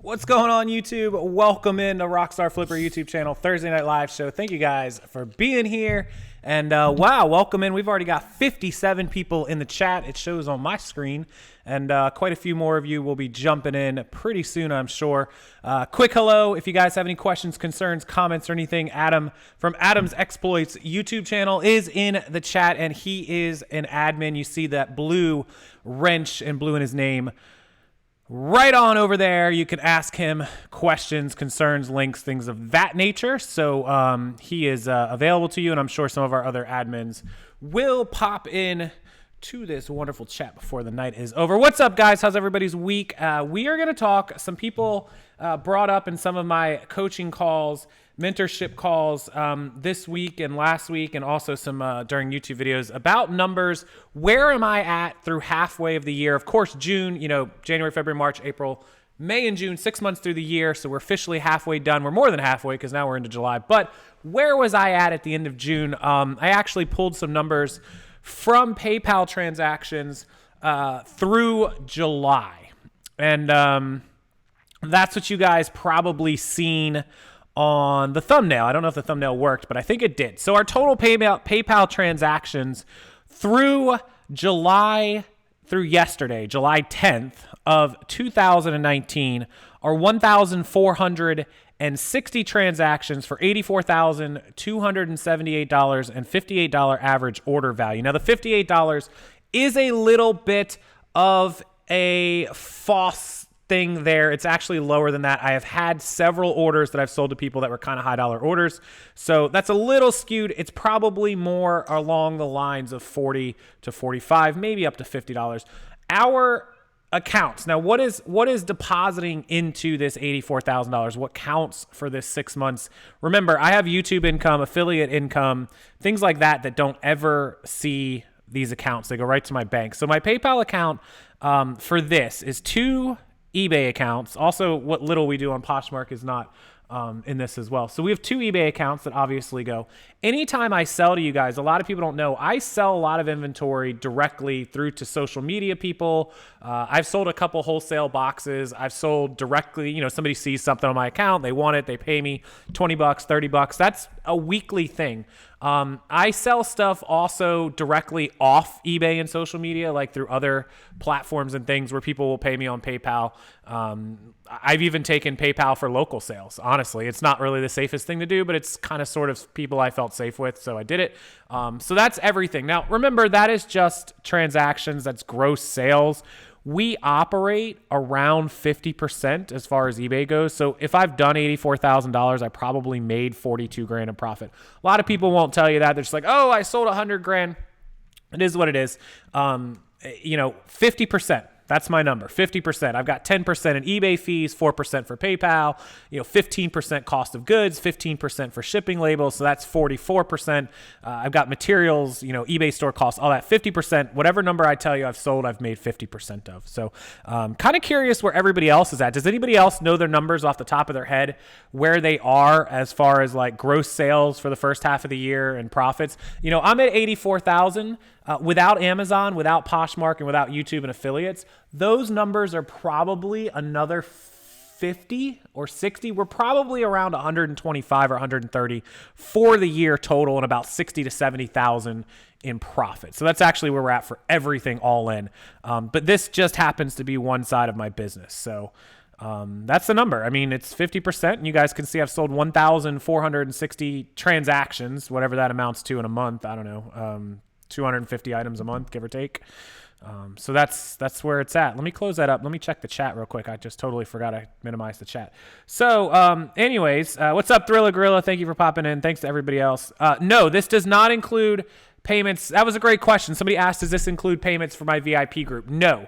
What's going on, YouTube? Welcome in to Rockstar Flipper YouTube channel, Thursday Night Live show. Thank you guys for being here. And wow, welcome in. We've already got 57 people in the chat. It shows on my screen. And quite a few more of you will be jumping in pretty soon, I'm sure. Quick hello. If you guys have any questions, concerns, comments, or anything, Adam from Adam's Exploits YouTube channel is in the chat, and he is an admin. You see that blue wrench and blue in his name right on over there. You can ask him questions, concerns, links, things of that nature. So he is available to you, and I'm sure some of our other admins will pop in to this wonderful chat before the night is over. What's up, guys? How's everybody's week? We are going to talk. Some people brought up in some of my coaching calls, mentorship calls this week and last week, and also some during YouTube videos about numbers. Where am I at through halfway of the year? Of course, June, January, February, March, April, May, and June, 6 months through the year. So we're officially halfway done. We're more than halfway because now we're into July. But where was I at the end of June? I actually pulled some numbers from PayPal transactions through July. And that's what you guys probably seen on the thumbnail. I don't know if the thumbnail worked, but I think it did. So our total PayPal transactions through July, through yesterday, July 10th of 2019, are 1,460 transactions for $84,278.58 average order value. Now, the $58 is a little bit of a false thing there. It's actually lower than that. I have had several orders that I've sold to people that were kind of high dollar orders. So that's a little skewed. It's probably more along the lines of 40 to 45, maybe up to $50. Our accounts. Now, what is depositing into this $84,000? What counts for this 6 months? Remember, I have YouTube income, affiliate income, things like that don't ever see these accounts. They go right to my bank. So my PayPal account for this is two eBay accounts. Also, what little we do on Poshmark is not in this as well. So we have two eBay accounts that obviously go. Anytime I sell to you guys, a lot of people don't know, I sell a lot of inventory directly through to social media people. I've sold a couple wholesale boxes. I've sold directly, somebody sees something on my account, they want it, they pay me $20, $30. That's a weekly thing. I sell stuff also directly off eBay and social media, like through other platforms and things where people will pay me on PayPal. I've even taken PayPal for local sales. Honestly, it's not really the safest thing to do, but it's kind of sort of people I felt safe with, so I did it. So that's everything. Now, remember, that is just transactions. That's gross sales. We operate around 50% as far as eBay goes. So if I've done $84,000, I probably made 42 grand in profit. A lot of people won't tell you that. They're just like, oh, I sold 100 grand. It is what it is. 50%. That's my number, 50%. I've got 10% in eBay fees, 4% for PayPal, 15% cost of goods, 15% for shipping labels. So that's 44%. I've got materials, eBay store costs, all that. 50%, whatever number I tell you I've sold, I've made 50% of. So kind of curious where everybody else is at. Does anybody else know their numbers off the top of their head, where they are as far as like gross sales for the first half of the year and profits? I'm at 84,000. Without Amazon, without Poshmark, and without YouTube and affiliates, those numbers are probably another 50 or 60. We're probably around 125 or 130 for the year total, and about 60 to 70,000 in profit. So that's actually where we're at for everything all in. But this just happens to be one side of my business. So that's the number. I mean, it's 50%, and you guys can see I've sold 1,460 transactions, whatever that amounts to in a month. I don't know. 250 items a month, give or take. So that's where it's at. Let me close that up. Let me check the chat real quick. I just totally forgot I minimized the chat. So anyways, what's up, Thriller Gorilla? Thank you for popping in. Thanks to everybody else. No, this does not include payments. That was a great question. Somebody asked, does this include payments for my VIP group? No,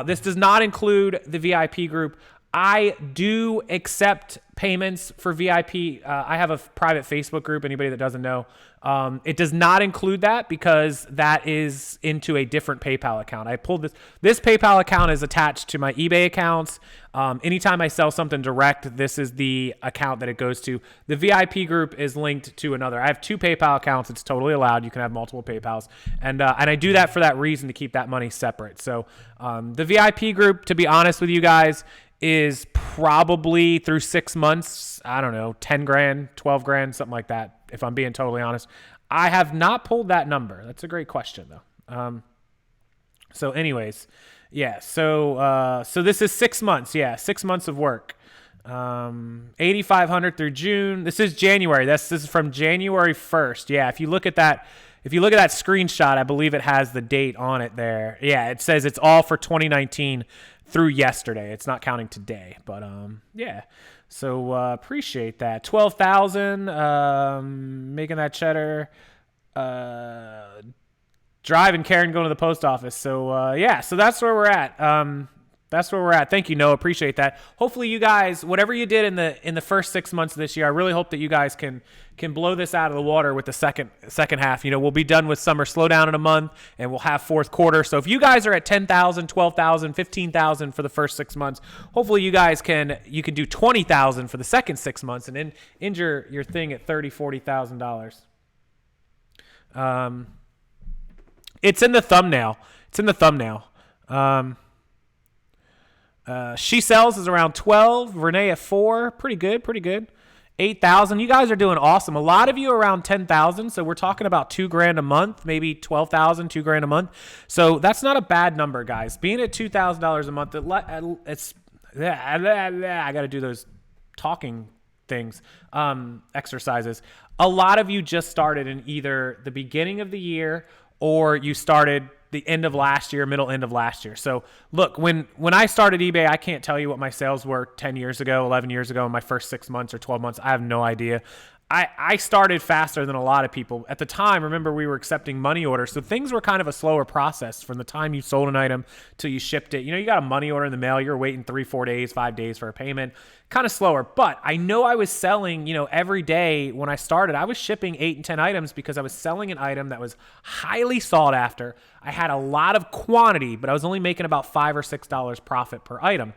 this does not include the VIP group. I do accept payments for VIP. I have a private Facebook group, anybody that doesn't know. It does not include that because that is into a different PayPal account. I pulled this. This PayPal account is attached to my eBay accounts. Anytime I sell something direct, this is the account that it goes to. The VIP group is linked to another. I have two PayPal accounts. It's totally allowed. You can have multiple PayPals. And I do that for that reason, to keep that money separate. So the VIP group, to be honest with you guys, is probably through 6 months, I don't know, 10 grand, 12 grand, something like that, if I'm being totally honest. I have not pulled that number. That's a great question, though. So anyways, yeah, so this is 6 months. Yeah, 6 months of work. 8,500 through June. This is January. This is from January 1st. Yeah, if you look at that screenshot, I believe it has the date on it there. Yeah, it says it's all for 2019 through yesterday. It's not counting today, but yeah. So appreciate that. 12,000 making that cheddar. Driving Karen going to the post office. So yeah, so that's where we're at. That's where we're at. Thank you, Noah. Appreciate that. Hopefully you guys, whatever you did in the first 6 months of this year, I really hope that you guys can blow this out of the water with the second half. You know, we'll be done with summer slowdown in a month, and we'll have fourth quarter. So if you guys are at 10,000, 12,000, 15,000 for the first 6 months, hopefully you guys can do 20,000 for the second 6 months and then end your thing at $30,000, $40,000. It's in the thumbnail. She sells is around 12. Renee at 4. Pretty good. 8,000. You guys are doing awesome. A lot of you are around 10,000. So we're talking about $2,000 a month, maybe 12,000, $2,000 a month. So that's not a bad number, guys. Being at $2,000 a month, it's I got to do those talking things, exercises. A lot of you just started in either the beginning of the year or you started the end of last year, middle end of last year. So look, when I started eBay, I can't tell you what my sales were 10 years ago, 11 years ago in my first 6 months or 12 months. I have no idea. I started faster than a lot of people. At the time, remember, we were accepting money orders. So things were kind of a slower process from the time you sold an item till you shipped it. You know, you got a money order in the mail, you're waiting 3, 4 days, 5 days for a payment. Kind of slower. But I know I was selling, you know, every day when I started, I was shipping 8 and 10 items because I was selling an item that was highly sought after. I had a lot of quantity, but I was only making about $5 or $6 profit per item.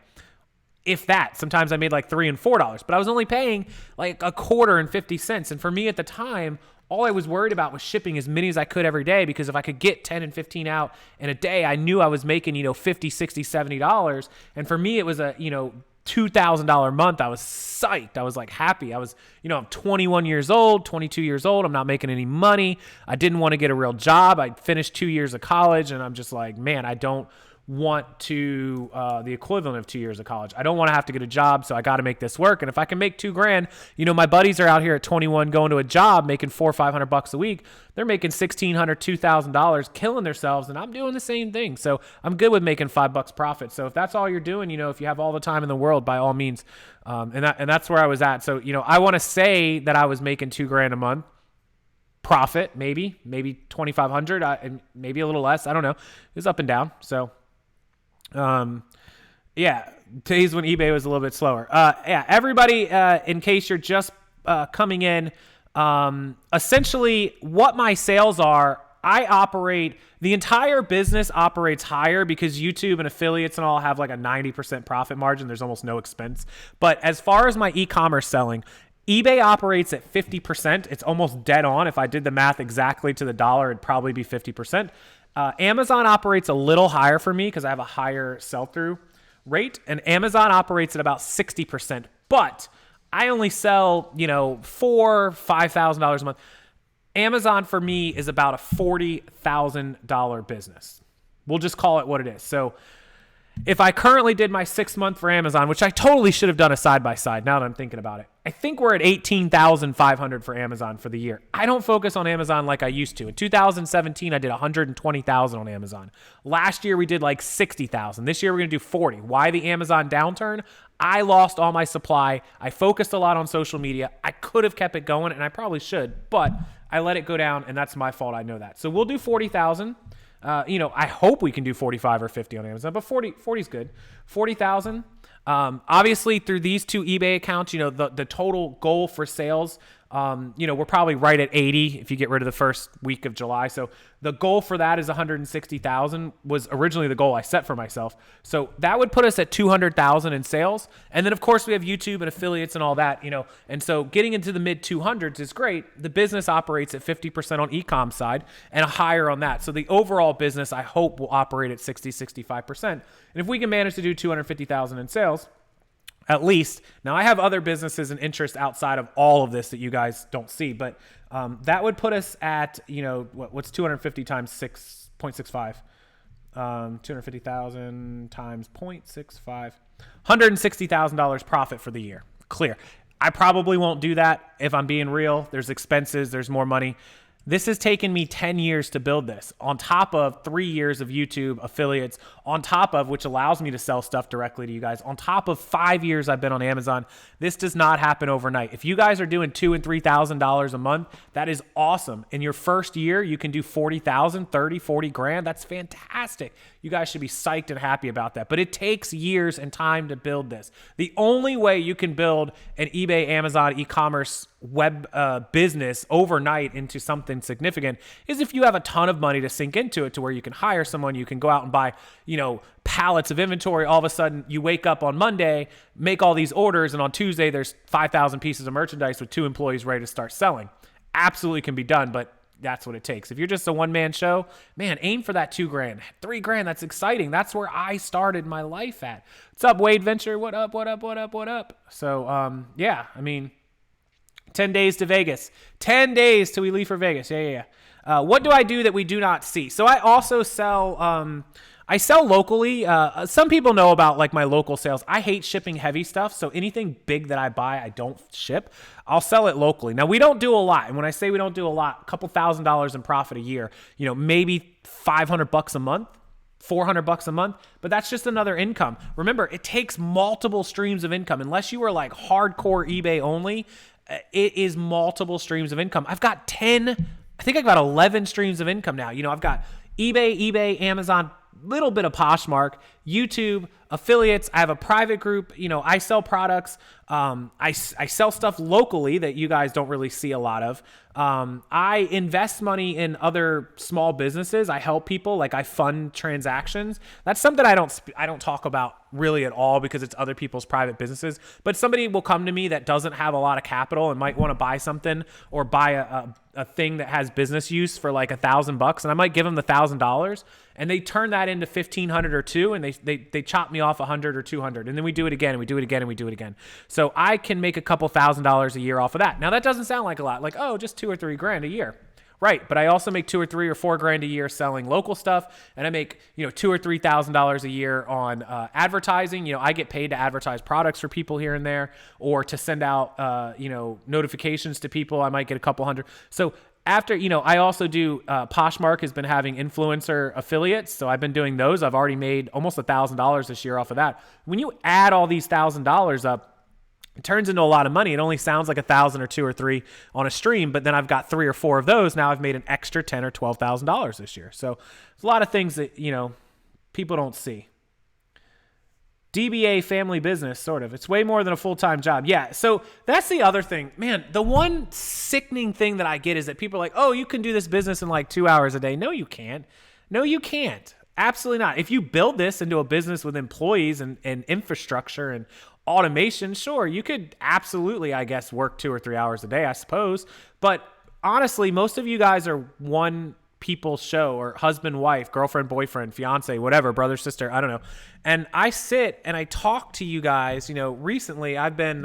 If that. Sometimes I made like $3 and $4, but I was only paying like a quarter and 50 cents. And for me at the time, all I was worried about was shipping as many as I could every day, because if I could get 10 and 15 out in a day, I knew I was making, you know, $50, $60, $70. And for me, it was a, you know, $2,000 month. I was psyched. I was like happy. I was, you know, I'm 21 years old, 22 years old. I'm not making any money. I didn't want to get a real job. I finished 2 years of college and I'm just like, man, I don't want to the equivalent of 2 years of college. I don't want to have to get a job, so I got to make this work. And if I can make $2,000, you know, my buddies are out here at 21 going to a job making $400 or $500 a week. They're making $1,600, $2,000, killing themselves, and I'm doing the same thing. So I'm good with making $5 profit. So if that's all you're doing, you know, if you have all the time in the world, by all means, and that's where I was at. So, you know, I want to say that I was making $2,000 a month profit, maybe 2,500, and maybe a little less. I don't know. It was up and down. So. Yeah, days when eBay was a little bit slower. Yeah, everybody, in case you're just coming in, essentially what my sales are, the entire business operates higher because YouTube and affiliates and all have like a 90% profit margin. There's almost no expense. But as far as my e-commerce selling, eBay operates at 50%. It's almost dead on. If I did the math exactly to the dollar, it'd probably be 50%. Amazon operates a little higher for me because I have a higher sell-through rate, and Amazon operates at about 60%. But I only sell, you know, $4,000, $5,000 a month. Amazon for me is about a $40,000 business. We'll just call it what it is. So if I currently did my 6 month for Amazon, which I totally should have done a side-by-side now that I'm thinking about it, I think we're at $18,500 for Amazon for the year. I don't focus on Amazon like I used to. In 2017, I did $120,000 on Amazon. Last year, we did like $60,000. This year, we're going to do $40,000. Why the Amazon downturn? I lost all my supply. I focused a lot on social media. I could have kept it going, and I probably should, but I let it go down, and that's my fault. I know that. So we'll do $40,000. You know, I hope we can do 45 or 50 on Amazon, but 40 is good. 40,000. Obviously through these two eBay accounts, you know, the total goal for sales, you know, we're probably right at 80 if you get rid of the first week of July. So the goal for that is 160,000 was originally the goal I set for myself. So that would put us at 200,000 in sales. And then of course we have YouTube and affiliates and all that, you know, and so getting into the mid 200s is great. The business operates at 50% on e-com side and higher on that. So the overall business, I hope, will operate at 60, 65%. And if we can manage to do 250,000 in sales, at least. Now I have other businesses and interests outside of all of this that you guys don't see, but that would put us at, what's 250 times 6.65? 250,000 times 0.65, $160,000 profit for the year. Clear. I probably won't do that if I'm being real. There's expenses, there's more money. This has taken me 10 years to build this, on top of 3 years of YouTube affiliates, on top of, which allows me to sell stuff directly to you guys, on top of 5 years I've been on Amazon. This does not happen overnight. If you guys are doing $2,000 and $3,000 a month, that is awesome. In your first year, you can do 40,000, 30, 40 grand. That's fantastic. You guys should be psyched and happy about that. But it takes years and time to build this. The only way you can build an eBay, Amazon, e-commerce web business overnight into something significant is if you have a ton of money to sink into it, to where you can hire someone, you can go out and buy, pallets of inventory. All of a sudden you wake up on Monday, make all these orders, and on Tuesday there's 5,000 pieces of merchandise with 2 employees ready to start selling. Absolutely can be done, but that's what it takes. If you're just a one-man show, man, aim for that $2,000, $3,000. That's exciting. That's where I started my life at. What's up, Wade Venture? What up? So, 10 days to Vegas. 10 days till we leave for Vegas. Yeah. What do I do that we do not see? So I also sell, I sell locally. Some people know about like my local sales. I hate shipping heavy stuff. So anything big that I buy, I don't ship. I'll sell it locally. Now we don't do a lot. And when I say we don't do a lot, a couple $1,000s in profit a year, maybe $500 a month. $400 a month, but that's just another income. Remember, it takes multiple streams of income. Unless you are like hardcore eBay only, it is multiple streams of income. I've got 11 streams of income now. I've got eBay, Amazon, little bit of Poshmark, YouTube, affiliates. I have a private group. I sell products. I sell stuff locally that you guys don't really see a lot of. I invest money in other small businesses. I help people, like I fund transactions. That's something I don't talk about really at all because it's other people's private businesses. But somebody will come to me that doesn't have a lot of capital and might want to buy something or buy a thing that has business use for like $1,000, and I might give them the $1,000, and they turn that into 1,500 or two, and they chop me off 100 or 200, and then we do it again, and we do it again, and we do it again. So I can make a couple $1,000s a year off of that. Now that doesn't sound like a lot, like, oh, just $2,000 or $3,000 a year. Right, but I also make $2,000 or $3,000 or $4,000 a year selling local stuff, and I make $2,000 or $3,000 a year on advertising. I get paid to advertise products for people here and there, or to send out notifications to people. I might get a couple hundred. So after I also do Poshmark has been having influencer affiliates, so I've been doing those. I've already made almost $1,000 this year off of that. When you add all these $1,000 up, it turns into a lot of money. It only sounds like 1,000 or 2 or 3 on a stream, but then I've got 3 or 4 of those. Now I've made an extra $10,000 or $12,000 this year. So there's a lot of things that, people don't see. DBA family business, sort of. It's way more than a full-time job. Yeah, so that's the other thing. Man, the one sickening thing that I get is that people are like, oh, you can do this business in like 2 hours a day. No, you can't. No, you can't. Absolutely not. If you build this into a business with employees and infrastructure and automation, sure, you could absolutely, I guess, work 2 or 3 hours a day, I suppose. But honestly, most of you guys are one people show, or husband, wife, girlfriend, boyfriend, fiance, whatever, brother, sister, I don't know. And I sit and I talk to you guys. Recently I've been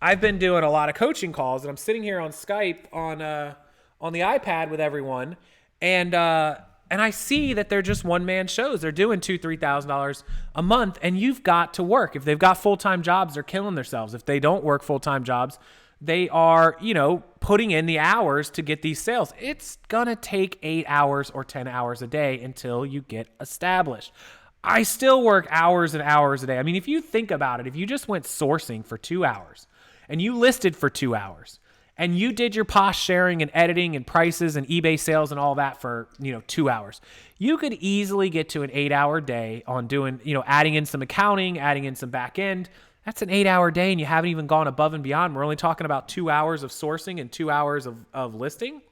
doing a lot of coaching calls, and I'm sitting here on Skype on the iPad with everyone, and I see that they're just one-man shows. They're doing $2,000, $3,000 a month, and you've got to work. If they've got full-time jobs, they're killing themselves. If they don't work full-time jobs, they are, putting in the hours to get these sales. It's gonna take 8 hours or 10 hours a day until you get established. I still work hours and hours a day. I mean, if you think about it, if you just went sourcing for 2 hours and you listed for 2 hours, and you did your post sharing and editing and prices and eBay sales and all that for, 2 hours, you could easily get to an 8-hour day on doing, adding in some accounting, adding in some back end. That's an 8-hour day, and you haven't even gone above and beyond. We're only talking about 2 hours of sourcing and 2 hours of listing.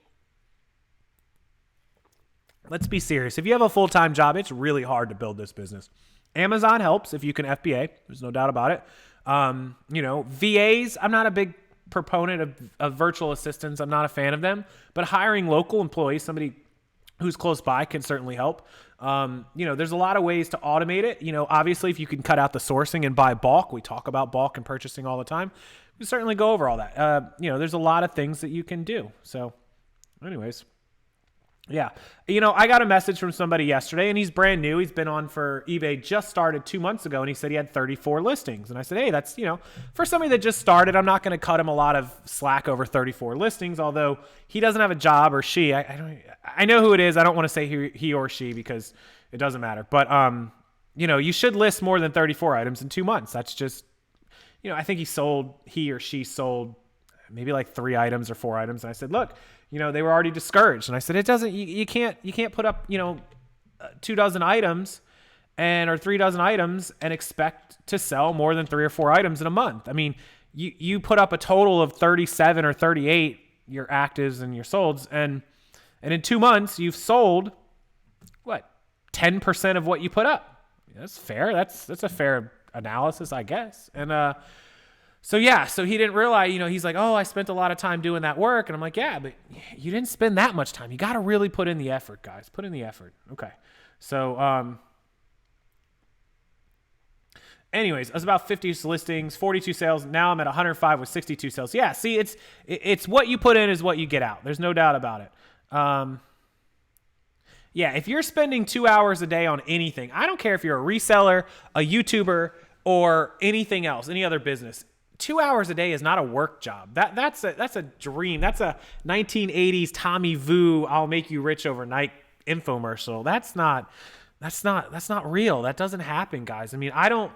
Let's be serious. If you have a full-time job, it's really hard to build this business. Amazon helps if you can FBA. There's no doubt about it. VAs, I'm not a big proponent of virtual assistants. I'm not a fan of them, but hiring local employees, somebody who's close by can certainly help. There's a lot of ways to automate it. Obviously, if you can cut out the sourcing and buy bulk, we talk about bulk and purchasing all the time. We certainly go over all that. There's a lot of things that you can do. So anyways, yeah. I got a message from somebody yesterday, and he's brand new. He's been on for eBay, just started 2 months ago, and he said he had 34 listings. And I said, hey, that's, for somebody that just started, I'm not going to cut him a lot of slack over 34 listings, although he doesn't have a job, or she. I know who it is. I don't want to say he or she because it doesn't matter. But, you should list more than 34 items in 2 months. That's just, I think he or she sold maybe like 3 items or 4 items. And I said, look, they were already discouraged. And I said, you can't put up, 2 dozen items or 3 dozen items and expect to sell more than 3 or 4 items in a month. I mean, you put up a total of 37 or 38, your actives and your solds. And in 2 months you've sold 10% of what you put up. That's fair. That's a fair analysis, I guess. And, so he didn't realize, he's like, oh, I spent a lot of time doing that work. And I'm like, yeah, but you didn't spend that much time. You got to really put in the effort, guys. Put in the effort. Okay. So, anyways, I was about 50 listings, 42 sales. Now I'm at 105 with 62 sales. Yeah. See, it's what you put in is what you get out. There's no doubt about it. Yeah. If you're spending 2 hours a day on anything, I don't care if you're a reseller, a YouTuber, or anything else, any other business, 2 hours a day is not a work job. That's a dream. That's a 1980s Tommy Vu, I'll make you rich overnight infomercial. That's not real. That doesn't happen, guys. I mean, I don't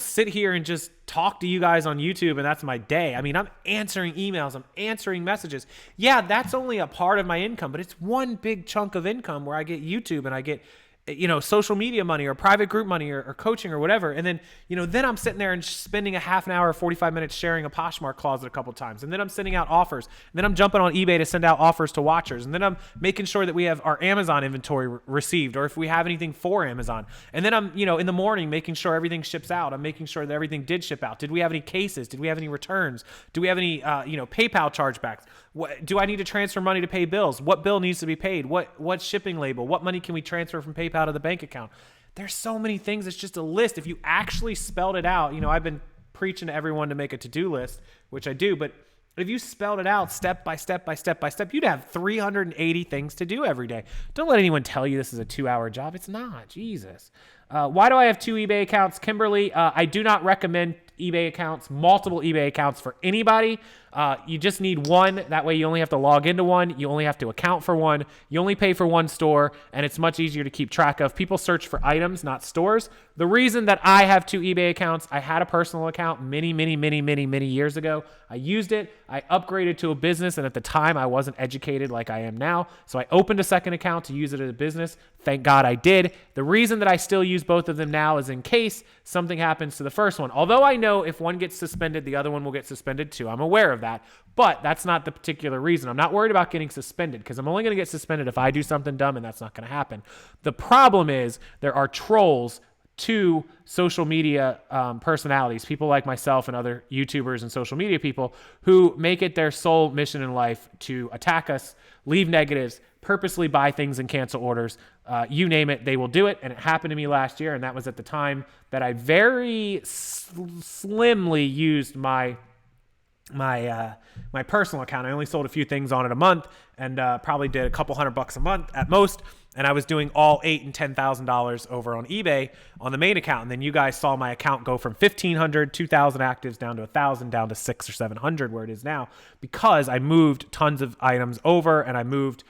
sit here and just talk to you guys on YouTube and that's my day. I mean, I'm answering emails, I'm answering messages. Yeah, that's only a part of my income, but it's one big chunk of income where I get YouTube and I get social media money or private group money or coaching or whatever. And then, then I'm sitting there and spending a half an hour, 45 minutes sharing a Poshmark closet a couple times. And then I'm sending out offers. And then I'm jumping on eBay to send out offers to watchers. And then I'm making sure that we have our Amazon inventory received, or if we have anything for Amazon. And then I'm, in the morning, making sure everything ships out. I'm making sure that everything did ship out. Did we have any cases? Did we have any returns? Do we have any, PayPal chargebacks? Do I need to transfer money to pay bills? What bill needs to be paid? What shipping label? What money can we transfer from PayPal to the bank account? There's so many things. It's just a list. If you actually spelled it out, I've been preaching to everyone to make a to-do list, which I do, but if you spelled it out step by step by step by step, you'd have 380 things to do every day. Don't let anyone tell you this is a 2-hour job. It's not. Jesus. Why do I have 2 eBay accounts? Kimberly, I do not recommend eBay accounts, multiple eBay accounts for anybody. You just need one. That way you only have to log into one. You only have to account for one. You only pay for one store, and it's much easier to keep track of. People search for items, not stores. The reason that I have 2 eBay accounts, I had a personal account many years ago. I used it. I upgraded to a business, and at the time I wasn't educated like I am now. So I opened a second account to use it as a business. Thank God I did. The reason that I still use both of them now is in case something happens to the first one. Although I know if one gets suspended, the other one will get suspended too. I'm aware of that, but that's not the particular reason. I'm not worried about getting suspended because I'm only going to get suspended if I do something dumb, and that's not going to happen. The problem is there are trolls to social media personalities, people like myself and other YouTubers and social media people who make it their sole mission in life to attack us, leave negatives, purposely buy things and cancel orders. You name it, they will do it. And it happened to me last year. And that was at the time that I very slimly used my personal account. I only sold a few things on it a month and probably did a couple $100 a month at most. And I was doing all $8,000 and $10,000 over on eBay on the main account. And then you guys saw my account go from 1,500, 2,000 actives down to 1,000, down to 600 or 700 where it is now, because I moved tons of items over and I moved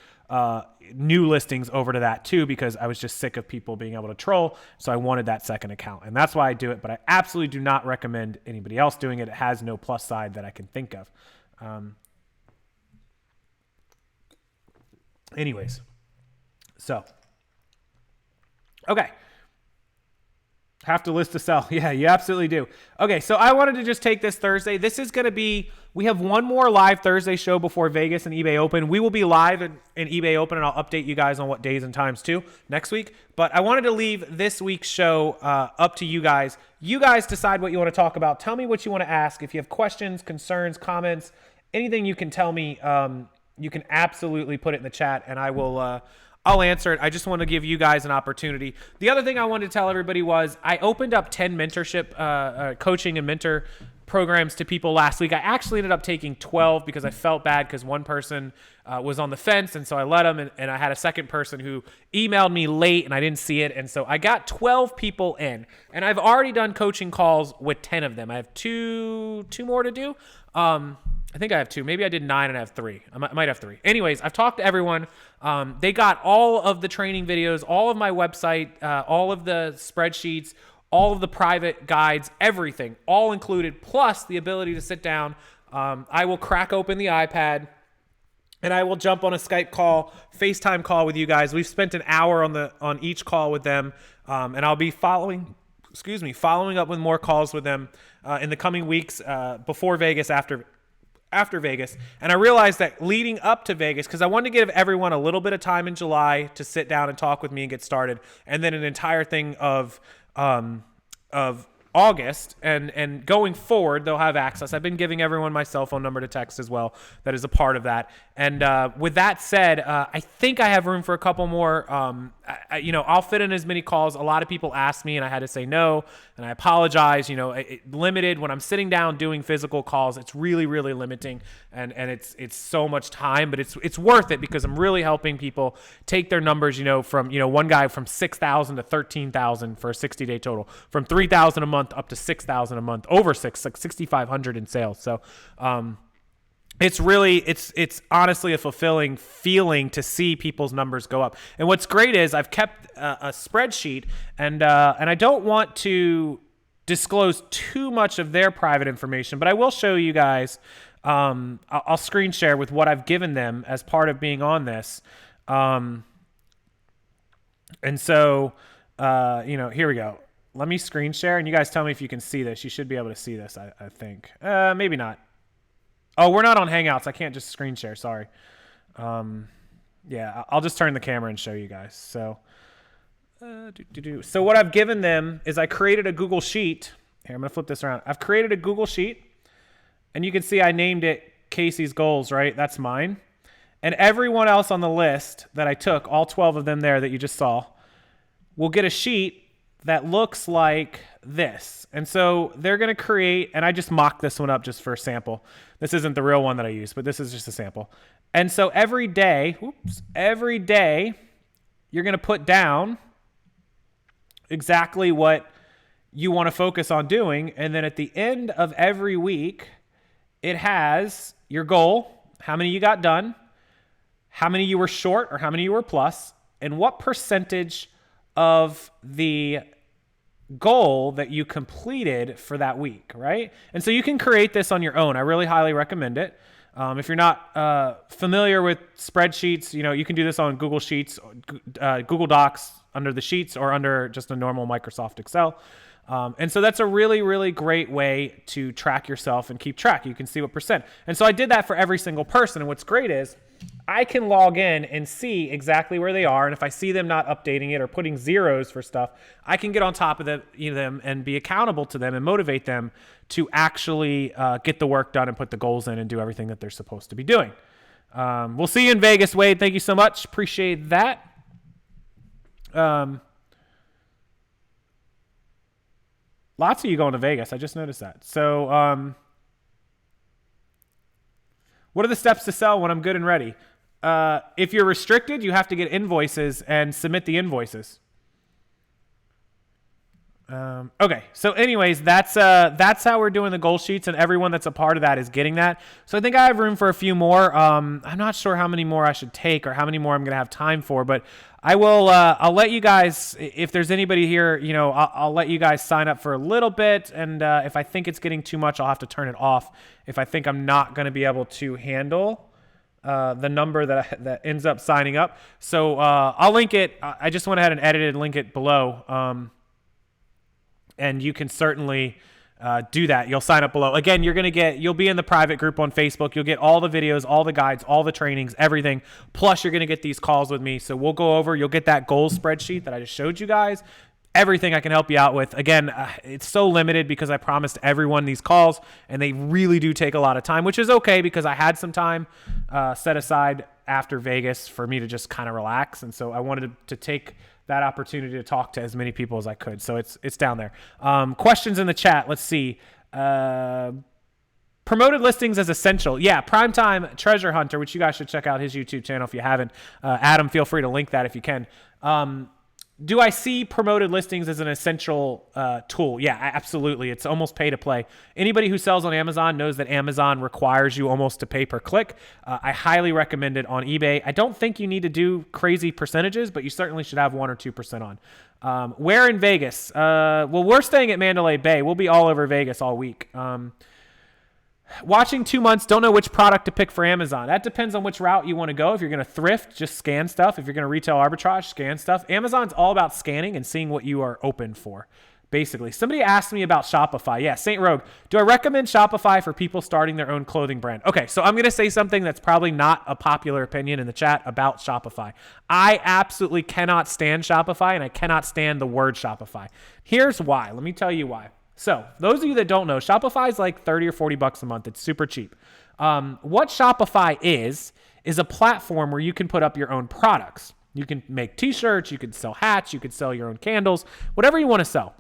new listings over to that too, because I was just sick of people being able to troll. So I wanted that second account, and that's why I do it. But I absolutely do not recommend anybody else doing it. It has no plus side that I can think of. Anyways. So, okay. Have to list to sell. Yeah, you absolutely do. Okay, so I wanted to just take this Thursday. This is going to be, we have one more live Thursday show before Vegas and eBay Open. We will be live in eBay Open, and I'll update you guys on what days and times too next week. But I wanted to leave this week's show up to you guys. You guys decide what you want to talk about. Tell me what you want to ask. If you have questions, concerns, comments, anything you can tell me, you can absolutely put it in the chat, and I will I'll answer it. I just want to give you guys an opportunity. The other thing I wanted to tell everybody was I opened up 10 mentorship, coaching and mentor programs to people last week. I actually ended up taking 12 because I felt bad because one person was on the fence, and so I let them, and I had a second person who emailed me late and I didn't see it, and so I got 12 people in, and I've already done coaching calls with 10 of them. I have two more to do. I think I have 2. Maybe I did 9 and I have 3. I might have 3. Anyways, I've talked to everyone. They got all of the training videos, all of my website, all of the spreadsheets, all of the private guides, everything, all included, plus the ability to sit down. I will crack open the iPad and I will jump on a Skype call, FaceTime call with you guys. We've spent an hour on each call with them, and I'll be following up with more calls with them in the coming weeks, before Vegas, after Vegas. And I realized that leading up to Vegas, because I wanted to give everyone a little bit of time in July to sit down and talk with me and get started, and then an entire thing of August, and going forward, they'll have access. I've been giving everyone my cell phone number to text as well. That is a part of that. And with that said, I think I have room for a couple more. I'll fit in as many calls. A lot of people asked me, and I had to say no, and I apologize. Limited when I'm sitting down doing physical calls. It's really, really limiting, and it's so much time, but it's worth it because I'm really helping people take their numbers. From one guy from 6,000 to 13,000 for a 60-day total, from 3,000 a month up to 6,000 a month, over 6,500 in sales. So, it's honestly a fulfilling feeling to see people's numbers go up. And what's great is I've kept a spreadsheet, and I don't want to disclose too much of their private information, but I will show you guys. I'll screen share with what I've given them as part of being on this. And so, here we go. Let me screen share, and you guys tell me if you can see this. You should be able to see this, I think. Maybe not. Oh, we're not on Hangouts. I can't just screen share. Sorry. Yeah, I'll just turn the camera and show you guys. So, so what I've given them is I created a Google Sheet. Here, I'm going to flip this around. I've created a Google Sheet, and you can see I named it Casey's Goals, right? That's mine. And everyone else on the list that I took, all 12 of them there that you just saw, will get a sheet that looks like this. And so they're going to create, and I just mocked this one up just for a sample. This isn't the real one that I use, but this is just a sample. And so every day, you're going to put down exactly what you want to focus on doing. And then at the end of every week, it has your goal, how many you got done, how many you were short or how many you were plus, and what percentage of the goal that you completed for that week, right? And so you can create this on your own. I really highly recommend it. If you're not familiar with spreadsheets, you can do this on Google Sheets, Google Docs under the Sheets, or under just a normal Microsoft Excel. And so that's a really, really great way to track yourself and keep track. You can see what percent. And so I did that for every single person. And what's great is I can log in and see exactly where they are. And if I see them not updating it or putting zeros for stuff, I can get on top of them and be accountable to them and motivate them to actually get the work done and put the goals in and do everything that they're supposed to be doing. We'll see you in Vegas, Wade. Thank you so much. Appreciate that. Lots of you going to Vegas. I just noticed that. So, what are the steps to sell when I'm good and ready? If you're restricted, you have to get invoices and submit the invoices. Okay. So anyways, that's how we're doing the goal sheets, and everyone that's a part of that is getting that. So I think I have room for a few more. I'm not sure how many more I should take or how many more I'm going to have time for, but I will, I'll let you guys, if there's anybody here, I'll let you guys sign up for a little bit. And, if I think it's getting too much, I'll have to turn it off. If I think I'm not going to be able to handle, the number that ends up signing up. So, I'll link it. I just went ahead and edited and link it below. And you can certainly do that. You'll sign up below. Again, you'll be in the private group on Facebook. You'll get all the videos, all the guides, all the trainings, everything. Plus, you're going to get these calls with me. So we'll go over. You'll get that goals spreadsheet that I just showed you guys. Everything I can help you out with. Again, it's so limited because I promised everyone these calls, and they really do take a lot of time, which is okay because I had some time set aside after Vegas for me to just kind of relax. And so I wanted to take that opportunity to talk to as many people as I could. So it's down there. Questions in the chat. Let's see. Promoted listings as essential. Yeah, Primetime Treasure Hunter, which you guys should check out his YouTube channel if you haven't. Adam, feel free to link that if you can. Do I see promoted listings as an essential tool? Yeah, absolutely. It's almost pay to play. Anybody who sells on Amazon knows that Amazon requires you almost to pay per click. I highly recommend it on eBay. I don't think you need to do crazy percentages, but you certainly should have 1 or 2% on. Where in Vegas? Well, we're staying at Mandalay Bay. We'll be all over Vegas all week. Watching 2 months, don't know which product to pick for Amazon. That depends on which route you want to go. If you're going to thrift, just scan stuff. If you're going to retail arbitrage, scan stuff. Amazon's all about scanning and seeing what you are open for, basically. Somebody asked me about Shopify. Yeah, St. Rogue. Do I recommend Shopify for people starting their own clothing brand? Okay, so I'm going to say something that's probably not a popular opinion in the chat about Shopify. I absolutely cannot stand Shopify, and I cannot stand the word Shopify. Here's why. Let me tell you why. So those of you that don't know, Shopify is like 30 or 40 bucks a month. It's super cheap. What Shopify is a platform where you can put up your own products. You can make t-shirts, you can sell hats, you can sell your own candles, whatever you want to sell.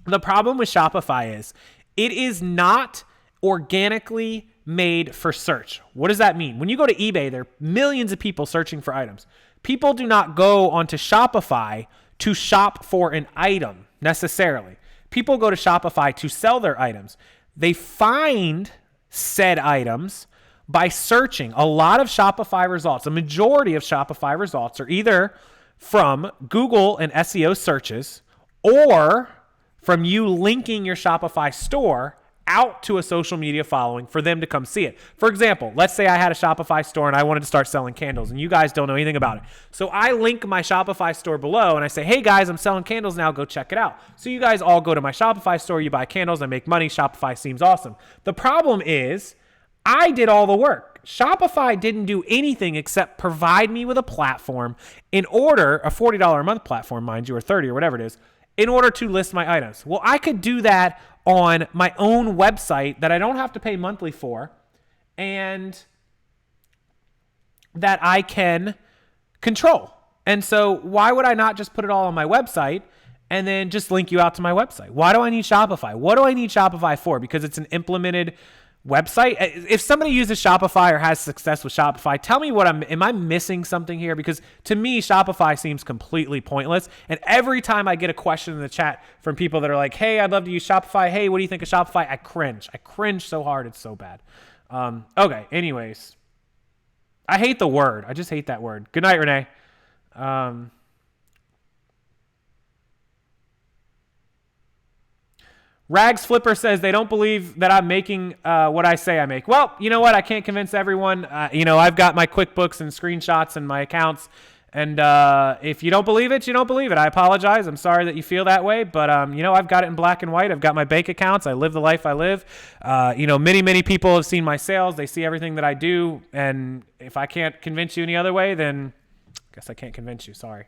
The problem with Shopify is it is not organically made for search. What does that mean? When you go to eBay, there are millions of people searching for items. People do not go onto Shopify to shop for an item necessarily. People go to Shopify to sell their items. They find said items by searching. A lot of Shopify results, a majority of Shopify results are either from Google and SEO searches or from you linking your Shopify store out to a social media following for them to come see it. For example, let's say I had a Shopify store and I wanted to start selling candles and you guys don't know anything about it. So I link my Shopify store below and I say, hey guys, I'm selling candles now, go check it out. So you guys all go to my Shopify store, you buy candles, I make money, Shopify seems awesome. The problem is I did all the work. Shopify didn't do anything except provide me with a platform in order, a $40 a month platform, mind you, or 30 or whatever it is, in order to list my items. Well, I could do that on my own website that I don't have to pay monthly for and that I can control. And so why would I not just put it all on my website and then just link you out to my website? Why do I need Shopify? What do I need Shopify for? Because it's an implemented website. If somebody uses Shopify or has success with Shopify, tell me am I missing something here? Because to me, Shopify seems completely pointless. And every time I get a question in the chat from people that are like, hey, I'd love to use Shopify. Hey, what do you think of Shopify? I cringe. I cringe so hard. It's so bad. Okay. Anyways, I hate the word. I just hate that word. Good night, Renee. Rags Flipper says they don't believe that I'm making what I say I make. Well, you know what? I can't convince everyone. I've got my QuickBooks and screenshots and my accounts. And if you don't believe it, you don't believe it. I apologize. I'm sorry that you feel that way. But, I've got it in black and white. I've got my bank accounts. I live the life I live. Many, many people have seen my sales. They see everything that I do. And if I can't convince you any other way, then I guess I can't convince you. Sorry.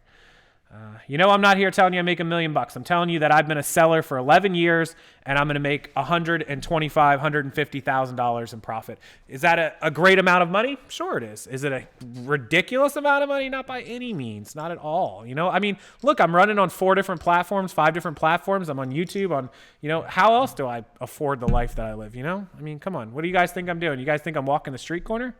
I'm not here telling you I make $1 million. I'm telling you that I've been a seller for 11 years and I'm going to make $150,000 in profit. Is that a great amount of money? Sure it is. Is it a ridiculous amount of money? Not by any means. Not at all. Look, I'm running on 5 different platforms. I'm on YouTube. How else do I afford the life that I live? Come on. What do you guys think I'm doing? You guys think I'm walking the street corner?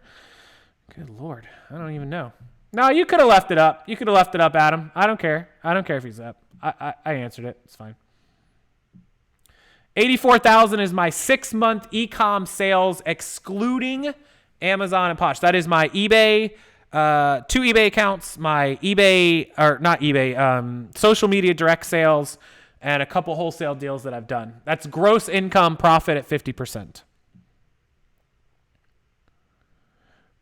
Good Lord. I don't even know. No, you could have left it up. You could have left it up, Adam. I don't care. I don't care if he's up. I answered it. It's fine. 84,000 is my 6-month e-com sales excluding Amazon and Posh. That is my eBay, 2 eBay accounts, my social media direct sales, and a couple wholesale deals that I've done. That's gross income profit at 50%.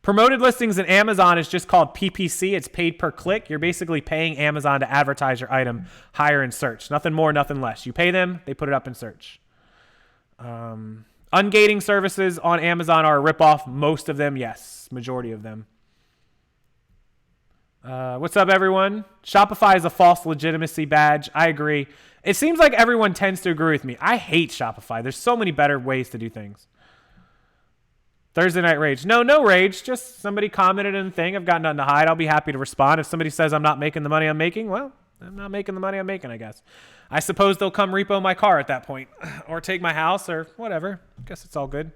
Promoted listings in Amazon is just called PPC. It's paid per click. You're basically paying Amazon to advertise your item higher in search. Nothing more, nothing less. You pay them, they put it up in search. Ungating services on Amazon are a ripoff. Most of them, yes. Majority of them. What's up, everyone? Shopify is a false legitimacy badge. I agree. It seems like everyone tends to agree with me. I hate Shopify. There's so many better ways to do things. Thursday night rage. No rage. Just somebody commented in the thing. I've got nothing to hide. I'll be happy to respond. If somebody says I'm not making the money I'm making, well, I'm not making the money I'm making, I guess. I suppose they'll come repo my car at that point or take my house or whatever. I guess it's all good.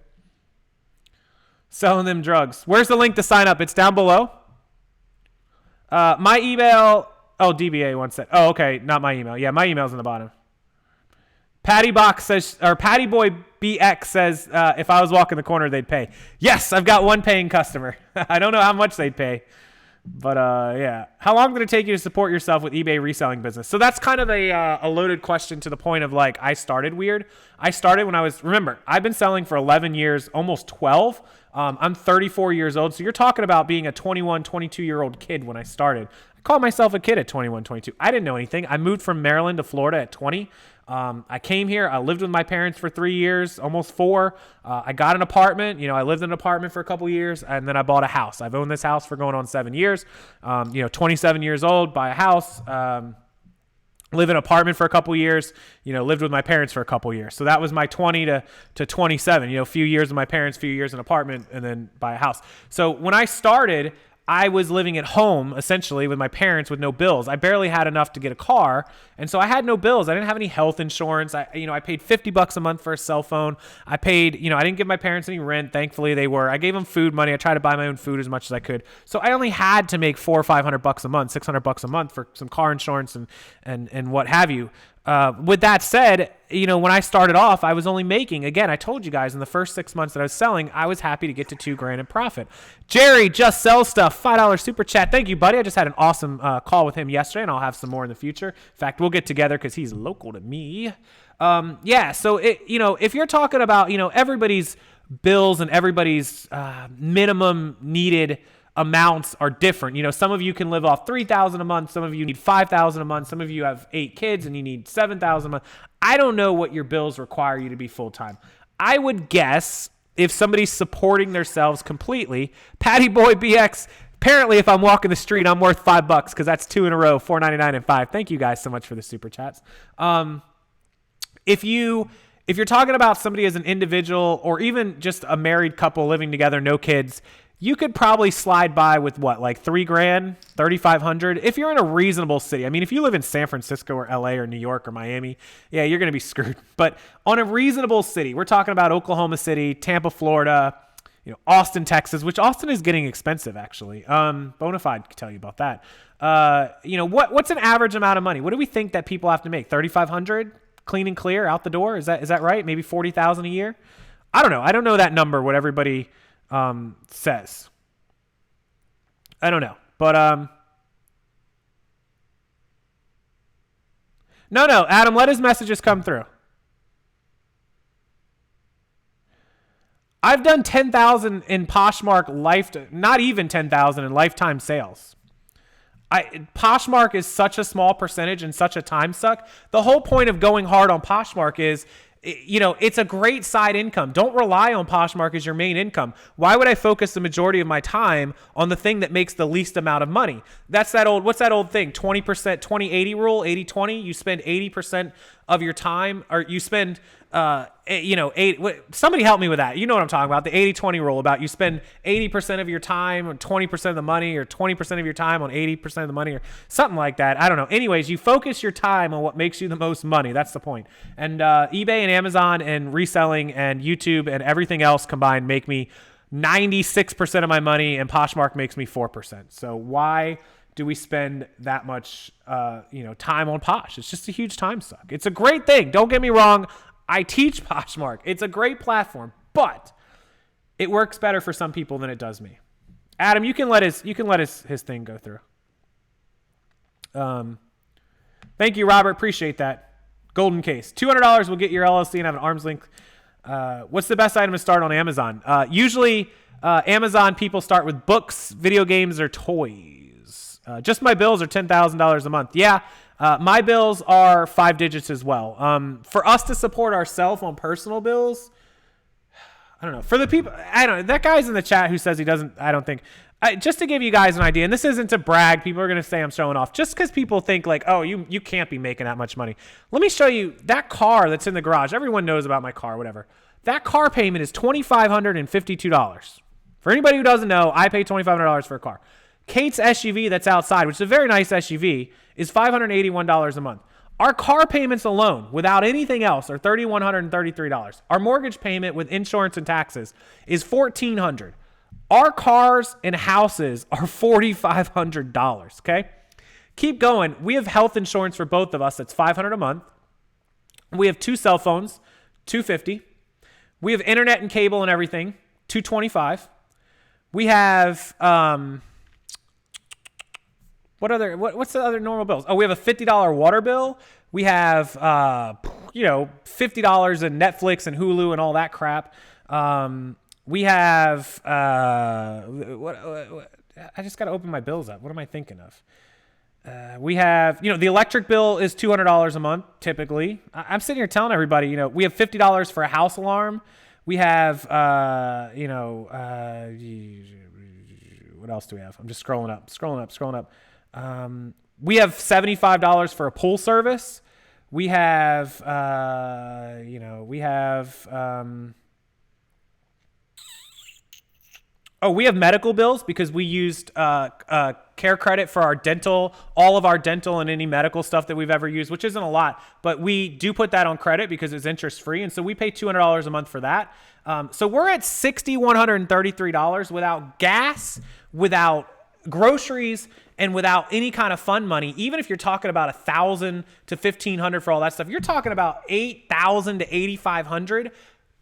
Selling them drugs. Where's the link to sign up? It's down below. My email. Oh, DBA one said. Oh, okay. Not my email. Yeah, my email's in the bottom. Patty Box says, or Patty Boy BX says, if I was walking the corner, they'd pay. Yes, I've got one paying customer. I don't know how much they'd pay, but yeah. How long did it take you to support yourself with eBay reselling business? So that's kind of a loaded question to the point of like, I started weird. I started when remember, I've been selling for 11 years, almost 12. I'm 34 years old. So you're talking about being a 21, 22-year-old kid when I started. I called myself a kid at 21, 22. I didn't know anything. I moved from Maryland to Florida at 20. I came here. I lived with my parents for 3 years, almost 4. I got an apartment. I lived in an apartment for a couple years, and then I bought a house. I've owned this house for going on 7 years. 27 years old, buy a house. Live in an apartment for a couple years, lived with my parents for a couple years. So that was my 20 to 27, a few years with my parents, few years in an apartment, and then buy a house. So when I started, I was living at home essentially with my parents with no bills. I barely had enough to get a car. And so I had no bills. I didn't have any health insurance. I paid $50 a month for a cell phone. I paid, I didn't give my parents any rent. Thankfully I gave them food money. I tried to buy my own food as much as I could. So I only had to make $400 or $500 a month, $600 a month for some car insurance and what have you. With that said, when I started off, I was only making, again, I told you guys in the first 6 months that I was selling, I was happy to get to $2,000 in profit. Jerry, just sell stuff, $5 super chat. Thank you, buddy. I just had an awesome call with him yesterday, and I'll have some more in the future. In fact, we'll get together because he's local to me. Yeah. So if you're talking about, everybody's bills and everybody's minimum needed amounts are different. Some of you can live off $3,000 a month. Some of you need $5,000 a month. Some of you have 8 kids and you need $7,000 a month. I don't know what your bills require you to be full-time. I would guess if somebody's supporting themselves completely, Patty Boy BX, apparently if I'm walking the street, I'm worth $5 because that's 2 in a row, $4.99 and $5. Thank you guys so much for the super chats. If you're talking about somebody as an individual or even just a married couple living together, no kids, you could probably slide by with what, like $3,000, $3,500 if you're in a reasonable city. I mean, if you live in San Francisco or LA or New York or Miami, yeah, you're going to be screwed. But on a reasonable city, we're talking about Oklahoma City, Tampa, Florida, Austin, Texas, which Austin is getting expensive actually. Bonafide can tell you about that. What's an average amount of money? What do we think that people have to make? $3,500 clean and clear out the door? Is that right? Maybe $40,000 a year? I don't know. I don't know that number, what everybody says. I don't know, but no, Adam, let his messages come through. I've done 10,000 in Poshmark not even 10,000 in lifetime sales. Poshmark is such a small percentage and such a time suck. The whole point of going hard on Poshmark is, it's a great side income. Don't rely on Poshmark as your main income. Why would I focus the majority of my time on the thing that makes the least amount of money? What's that old thing? 20%, 20-80 rule, 80-20. You spend 80% of your time, or you spend, somebody help me with that. You know what I'm talking about. The 80-20 rule about you spend 80% of your time on 20% of the money, or 20% of your time on 80% of the money, or something like that. I don't know. Anyways, you focus your time on what makes you the most money. That's the point. And eBay and Amazon and reselling and YouTube and everything else combined make me 96% of my money, and Poshmark makes me 4%. So why do we spend that much time on Posh? It's just a huge time suck. It's a great thing. Don't get me wrong. I teach Poshmark. It's a great platform, but it works better for some people than it does me. Adam, you can let his thing go through. Thank you, Robert. Appreciate that. Golden case. $200 will get your LLC and have an arm's length. What's the best item to start on Amazon? Usually Amazon people start with books, video games, or toys. Just my bills are $10,000 a month. Yeah, my bills are 5 digits as well. For us to support ourselves on personal bills, I don't know. For the people, I don't know. That guy's in the chat who says he doesn't, I don't think. Just to give you guys an idea, and this isn't to brag. People are going to say I'm showing off. Just because people think like, oh, you can't be making that much money. Let me show you that car that's in the garage. Everyone knows about my car, whatever. That car payment is $2,552. For anybody who doesn't know, I pay $2,500 for a car. Kate's SUV that's outside, which is a very nice SUV, is $581 a month. Our car payments alone, without anything else, are $3,133. Our mortgage payment with insurance and taxes is $1,400. Our cars and houses are $4,500, okay? Keep going. We have health insurance for both of us. That's $500 a month. We have 2 cell phones, $250. We have internet and cable and everything, $225. We have what's the other normal bills? Oh, we have a $50 water bill. We have $50 in Netflix and Hulu and all that crap. We have what I just got to open my bills up. What am I thinking of? We have, the electric bill is $200 a month, typically. I'm sitting here telling everybody, we have $50 for a house alarm. We have, what else do we have? I'm just scrolling up. We have $75 for a pool service. We have, we have medical bills because we used care credit for our dental, all of our dental and any medical stuff that we've ever used, which isn't a lot, but we do put that on credit because it's interest free. And so we pay $200 a month for that. So we're at $6,133 without gas, without groceries, and without any kind of fun money. Even if you're talking about $1,000 to $1,500 for all that stuff, you're talking about $8,000 to $8,500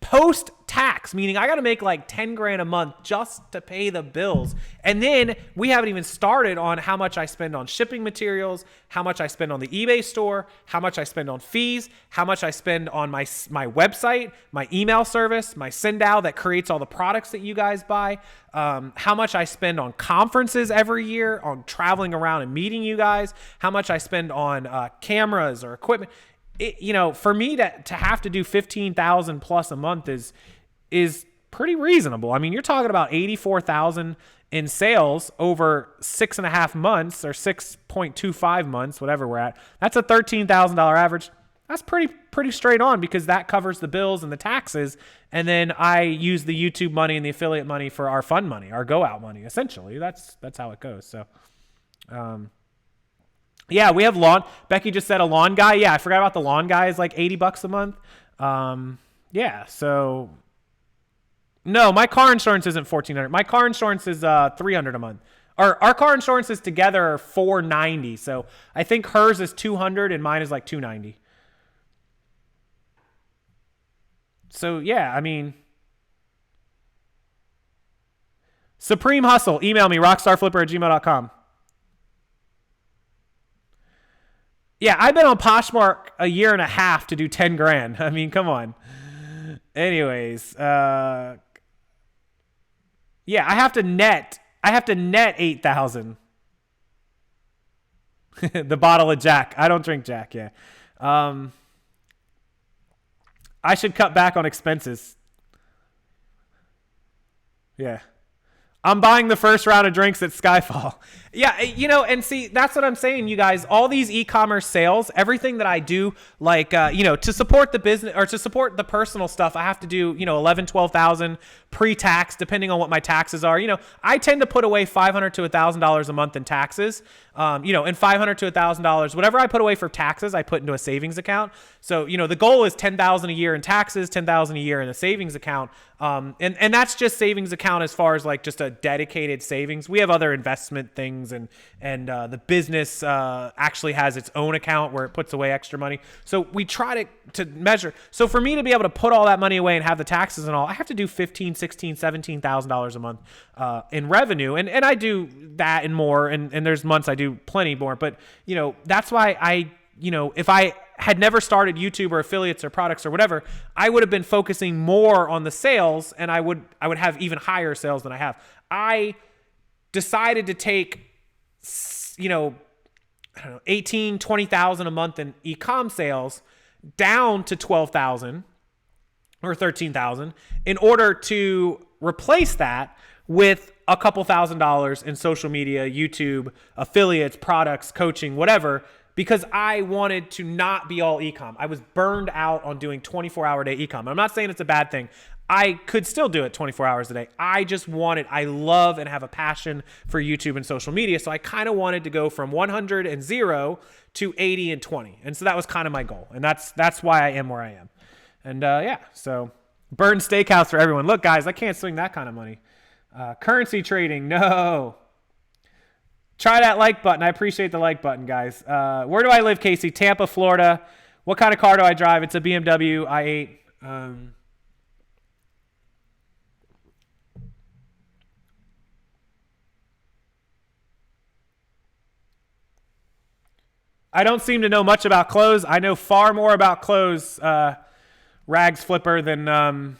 post-tax, meaning I got to make like 10 grand a month just to pay the bills. And then we haven't even started on how much I spend on shipping materials, how much I spend on the eBay store, how much I spend on fees, how much I spend on my website, my email service, my Sendow that creates all the products that you guys buy, how much I spend on conferences every year, on traveling around and meeting you guys, how much I spend on cameras or equipment. For me to have to do 15,000 plus a month is pretty reasonable. I mean, you're talking about 84,000 in sales over 6.5 months or 6.25 months, whatever we're at. That's a $13,000 average. That's pretty straight on because that covers the bills and the taxes. And then I use the YouTube money and the affiliate money for our fun money, our go out money. Essentially, that's how it goes. So, yeah, we have lawn. Becky just said a lawn guy. Yeah, I forgot about the lawn guy is like $80 a month. Yeah, so no, my car insurance isn't $1,400. My car insurance is $300 a month. Our car insurances together are $490. So I think hers is $200 and mine is like $290. So yeah, I mean, Supreme Hustle. Email me rockstarflipper@gmail.com. Yeah, I've been on Poshmark a year and a half to do 10 grand. I mean, come on. Anyways, yeah, I have to net 8,000. The bottle of Jack. I don't drink Jack, yeah. I should cut back on expenses. Yeah. I'm buying the first round of drinks at Skyfall. Yeah, and see, that's what I'm saying, you guys. All these e-commerce sales, everything that I do, like, to support the business or to support the personal stuff, I have to do, 11, 12,000 pre-tax, depending on what my taxes are. I tend to put away $500 to $1,000 a month in taxes. And $500 to $1,000, whatever I put away for taxes, I put into a savings account. So, the goal is $10,000 a year in taxes, $10,000 a year in a savings account. And that's just savings account as far as like just a dedicated savings. We have other investment things and the business actually has its own account where it puts away extra money. So we try to measure. So for me to be able to put all that money away and have the taxes and all, I have to do $15,000, $16,000, $17,000 a month in revenue. And I do that and more. And there's months I do plenty more. But, that's why if I had never started YouTube or affiliates or products or whatever, I would have been focusing more on the sales and I would have even higher sales than I have. I decided to take, 18, 20,000 a month in e-com sales down to 12,000 or 13,000 in order to replace that with a couple $1,000s in social media, YouTube, affiliates, products, coaching, whatever, because I wanted to not be all e-com. I was burned out on doing 24-hour day e-com. I'm not saying it's a bad thing. I could still do it 24 hours a day. I love and have a passion for YouTube and social media. So I kind of wanted to go from 100 and 0 to 80 and 20. And so that was kind of my goal. And that's why I am where I am. And yeah, so Burn Steakhouse for everyone. Look, guys, I can't swing that kind of money. Currency trading, no. Try that like button. I appreciate the like button, guys. Where do I live, Casey? Tampa, Florida. What kind of car do I drive? It's a BMW i8. I don't seem to know much about clothes. I know far more about clothes, Rags Flipper, than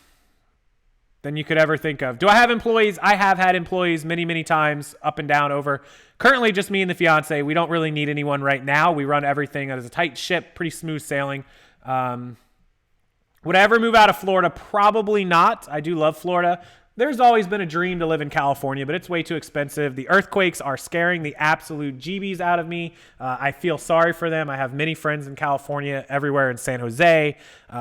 you could ever think of. Do I have employees? I have had employees many, many times, up and down, over. Currently, just me and the fiance. We don't really need anyone right now. We run everything as a tight ship, pretty smooth sailing. Would I ever move out of Florida? Probably not. I do love Florida. There's always been a dream to live in California, but it's way too expensive. The earthquakes are scaring the absolute jeebies out of me. I feel sorry for them. I have many friends in California, everywhere in San Jose.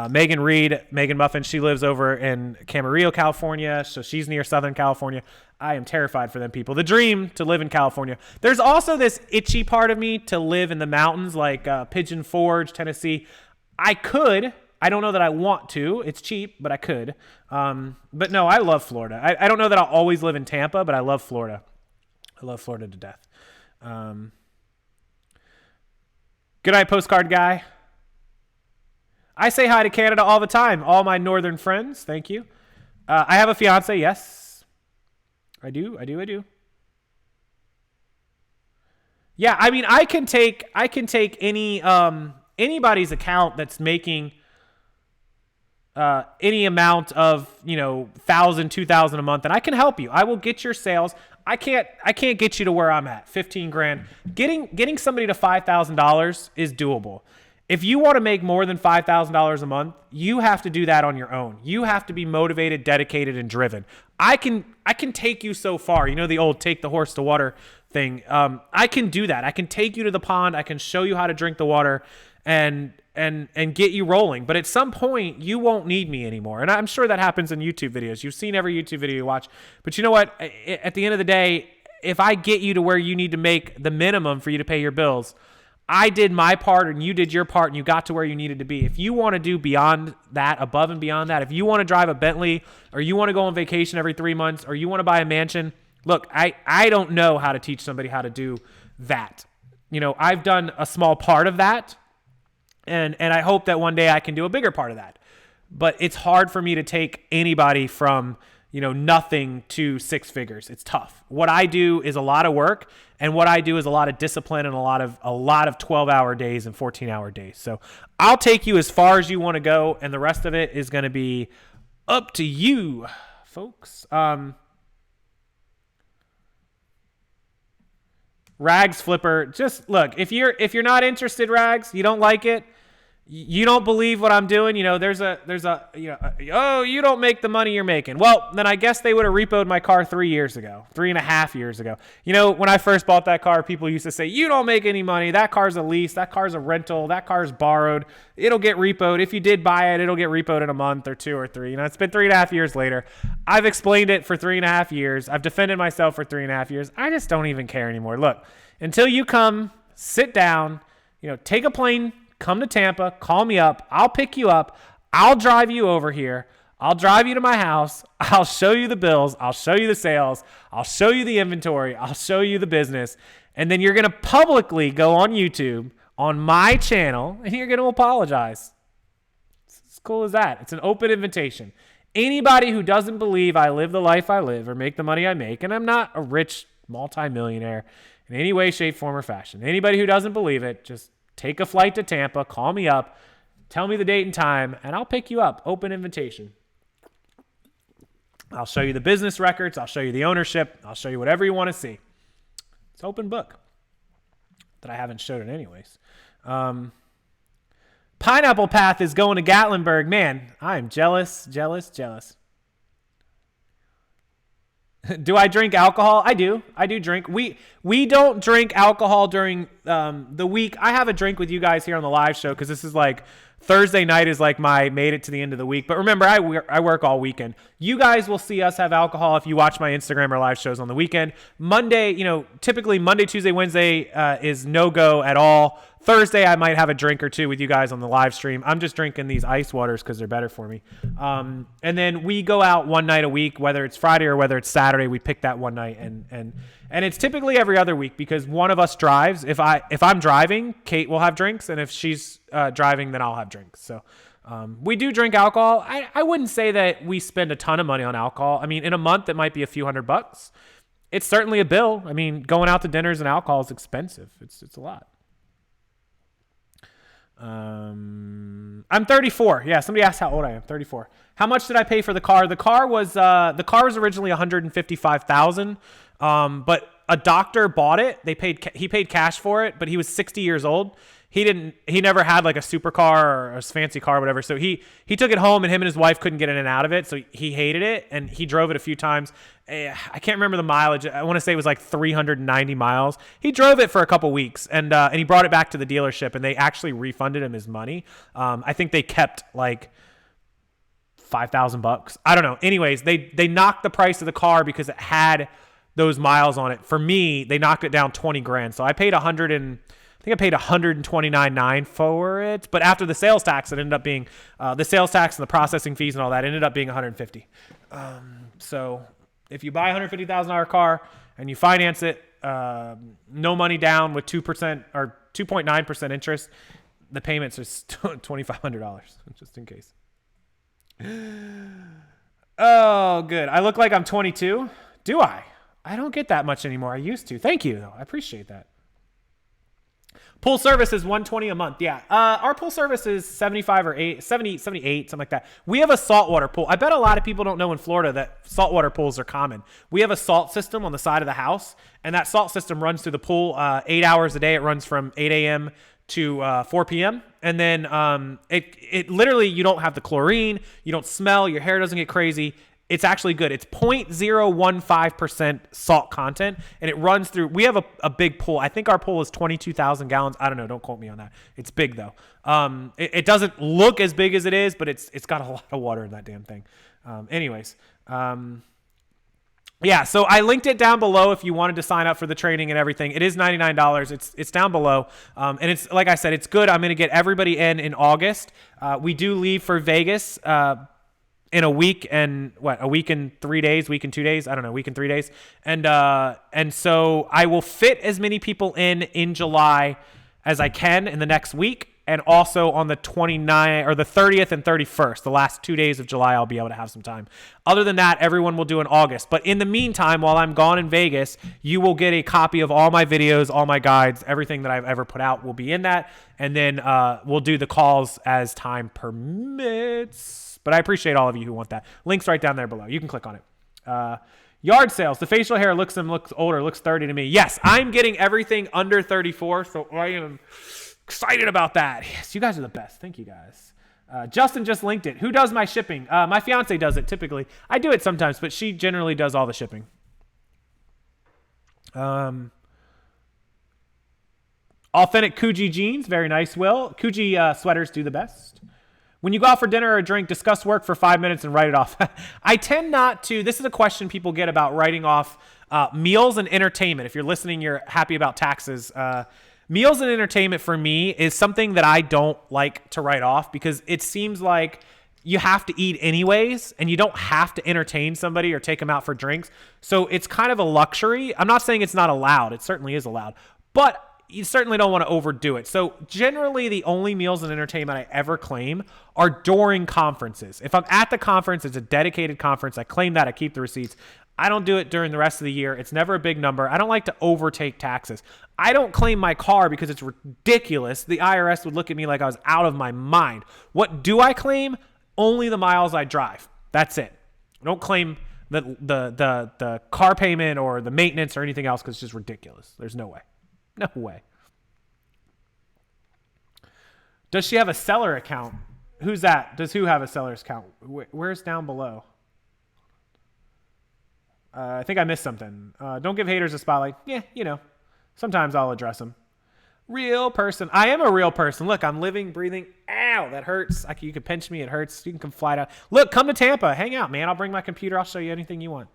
Megan Muffin, she lives over in Camarillo, California, so she's near Southern California. I am terrified for them people. The dream to live in California. There's also this itchy part of me to live in the mountains, like Pigeon Forge, Tennessee. I could. I don't know that I want to. It's cheap, but I could. But no, I love Florida. I don't know that I'll always live in Tampa, but I love Florida. I love Florida to death. Good night, postcard guy. I say hi to Canada all the time. All my northern friends. Thank you. I have a fiance. Yes, I do. Yeah, I mean, I can take any anybody's account that's making any amount of, $1,000, $2,000 a month, and I can help you. I will get your sales. I can't get you to where I'm at, 15 grand. Getting somebody to $5,000 is doable. If you want to make more than $5,000 a month, you have to do that on your own. You have to be motivated, dedicated, and driven. I can take you so far. You know the old take the horse to water thing. I can do that. I can take you to the pond. I can show you how to drink the water and get you rolling. But at some point, you won't need me anymore. And I'm sure that happens in YouTube videos. You've seen every YouTube video you watch. But you know what? At the end of the day, if I get you to where you need to make the minimum for you to pay your bills, I did my part and you did your part and you got to where you needed to be. If you want to do beyond that, above and beyond that, if you want to drive a Bentley or you want to go on vacation every 3 months or you want to buy a mansion, look, I don't know how to teach somebody how to do that. I've done a small part of that. And I hope that one day I can do a bigger part of that. But it's hard for me to take anybody from, nothing to six figures. It's tough. What I do is a lot of work, and what I do is a lot of discipline and a lot of 12-hour days and 14-hour days. So I'll take you as far as you want to go, and the rest of it is going to be up to you, folks. Rags Flipper, just look, if you're not interested, Rags, you don't like it, you don't believe what I'm doing, there's a oh, you don't make the money you're making. Well, then I guess they would have repoed my car 3.5 years ago. When I first bought that car, people used to say, you don't make any money. That car's a lease. That car's a rental. That car's borrowed. It'll get repoed. If you did buy it, it'll get repoed in a month or 2 or 3. It's been 3.5 years later. I've explained it for 3.5 years. I've defended myself for 3.5 years. I just don't even care anymore. Look, until you come, sit down, take a plane, come to Tampa, call me up. I'll pick you up. I'll drive you over here. I'll drive you to my house. I'll show you the bills. I'll show you the sales. I'll show you the inventory. I'll show you the business. And then you're going to publicly go on YouTube on my channel and you're going to apologize. It's as cool as that. It's an open invitation. Anybody who doesn't believe I live the life I live or make the money I make, and I'm not a rich multimillionaire in any way, shape, form, or fashion. Anybody who doesn't believe it, just take a flight to Tampa, call me up, tell me the date and time, and I'll pick you up. Open invitation. I'll show you the business records. I'll show you the ownership. I'll show you whatever you want to see. It's open book. That I haven't showed it anyways. Pineapple Path is going to Gatlinburg. Man, I am jealous. Do I drink alcohol? I do. I do drink. We don't drink alcohol during the week. I have a drink with you guys here on the live show because this is like Thursday night is like my made it to the end of the week. But remember, I work all weekend. You guys will see us have alcohol if you watch my Instagram or live shows on the weekend. Monday, typically Monday, Tuesday, Wednesday is no-go at all. Thursday, I might have a drink or two with you guys on the live stream. I'm just drinking these ice waters because they're better for me. And then we go out one night a week, whether it's Friday or whether it's Saturday. We pick that one night, and it's typically every other week because one of us drives. If I'm driving, Kate will have drinks, and if she's driving, then I'll have drinks. So we do drink alcohol. I wouldn't say that we spend a ton of money on alcohol. I mean, in a month, it might be a few $100. It's certainly a bill. I mean, going out to dinners and alcohol is expensive. It's a lot. I'm 34. Yeah, somebody asked how old I am. 34. How much did I pay for the car? The car was originally $155,000. But a doctor bought it. He paid cash for it, but he was 60 years old. He never had like a supercar or a fancy car or whatever. So he took it home, and him and his wife couldn't get in and out of it. So he hated it, and he drove it a few times. I can't remember the mileage. I want to say it was like 390 miles. He drove it for a couple weeks, and he brought it back to the dealership, and they actually refunded him his money. I think they kept like $5,000. I don't know. Anyways, they knocked the price of the car because it had those miles on it. For me, they knocked it down 20 grand. So I paid $129,900 for it, but after the sales tax, it ended up being the sales tax and the processing fees and all that ended up being $150,000. So if you buy a $150,000 car and you finance it, no money down with 2% or 2.9% interest, the payments are $2,500 just in case. Oh, good. I look like I'm 22. Do I? I don't get that much anymore. I used to. Thank you, though. I appreciate that. Pool service is $120 a month. Yeah. Our pool service is 75 or 78, something like that. We have a saltwater pool. I bet a lot of people don't know in Florida that saltwater pools are common. We have a salt system on the side of the house, and that salt system runs through the pool 8 hours a day. It runs from 8 a.m. to 4 p.m. And then it literally, you don't have the chlorine. You don't smell. Your hair doesn't get crazy. It's actually good. It's 0.015% salt content, and it runs through. We have a big pool. I think our pool is 22,000 gallons. I don't know. Don't quote me on that. It's big, though. It doesn't look as big as it is, but it's got a lot of water in that damn thing. Yeah, so I linked it down below if you wanted to sign up for the training and everything. It is $99. It's down below. And it's like I said, it's good. I'm going to get everybody in August. We do leave for Vegas in a week and a week and 3 days, week and 2 days. I don't know, week and 3 days. And so I will fit as many people in July as I can in the next week. And also on the 29th or the 30th and 31st, the last 2 days of July, I'll be able to have some time. Other than that, everyone will do in August. But in the meantime, while I'm gone in Vegas, you will get a copy of all my videos, all my guides, everything that I've ever put out will be in that. And then we'll do the calls as time permits. But I appreciate all of you who want that. Link's right down there below. You can click on it. Yard sales. The facial hair looks older, looks 30 to me. Yes, I'm getting everything under 34, so I am excited about that. Yes, you guys are the best. Thank you, guys. Justin just linked it. Who does my shipping? My fiance does it typically. I do it sometimes, but she generally does all the shipping. Authentic Kuji jeans. Very nice, Will. Kuji sweaters do the best. When you go out for dinner or a drink, discuss work for 5 minutes and write it off. I tend not to. This is a question people get about writing off meals and entertainment. If you're listening, you're happy about taxes. Meals and entertainment for me is something that I don't like to write off because it seems like you have to eat anyways, and you don't have to entertain somebody or take them out for drinks. So it's kind of a luxury. I'm not saying it's not allowed. It certainly is allowed. But you certainly don't want to overdo it. So generally the only meals and entertainment I ever claim are during conferences. If I'm at the conference, it's a dedicated conference. I claim that. I keep the receipts. I don't do it during the rest of the year. It's never a big number. I don't like to overtake taxes. I don't claim my car because it's ridiculous. The IRS would look at me like I was out of my mind. What do I claim? Only the miles I drive. That's it. I don't claim the car payment or the maintenance or anything else because it's just ridiculous. There's no way. No way. Does she have a seller account? Who's that? Does who have a seller's account? Where's down below? I think I missed something. Don't give haters a spotlight. Yeah, sometimes I'll address them. Real person. I am a real person. Look, I'm living, breathing. Ow, that hurts. You can pinch me. It hurts. You can come fly down. Look, come to Tampa. Hang out, man. I'll bring my computer. I'll show you anything you want.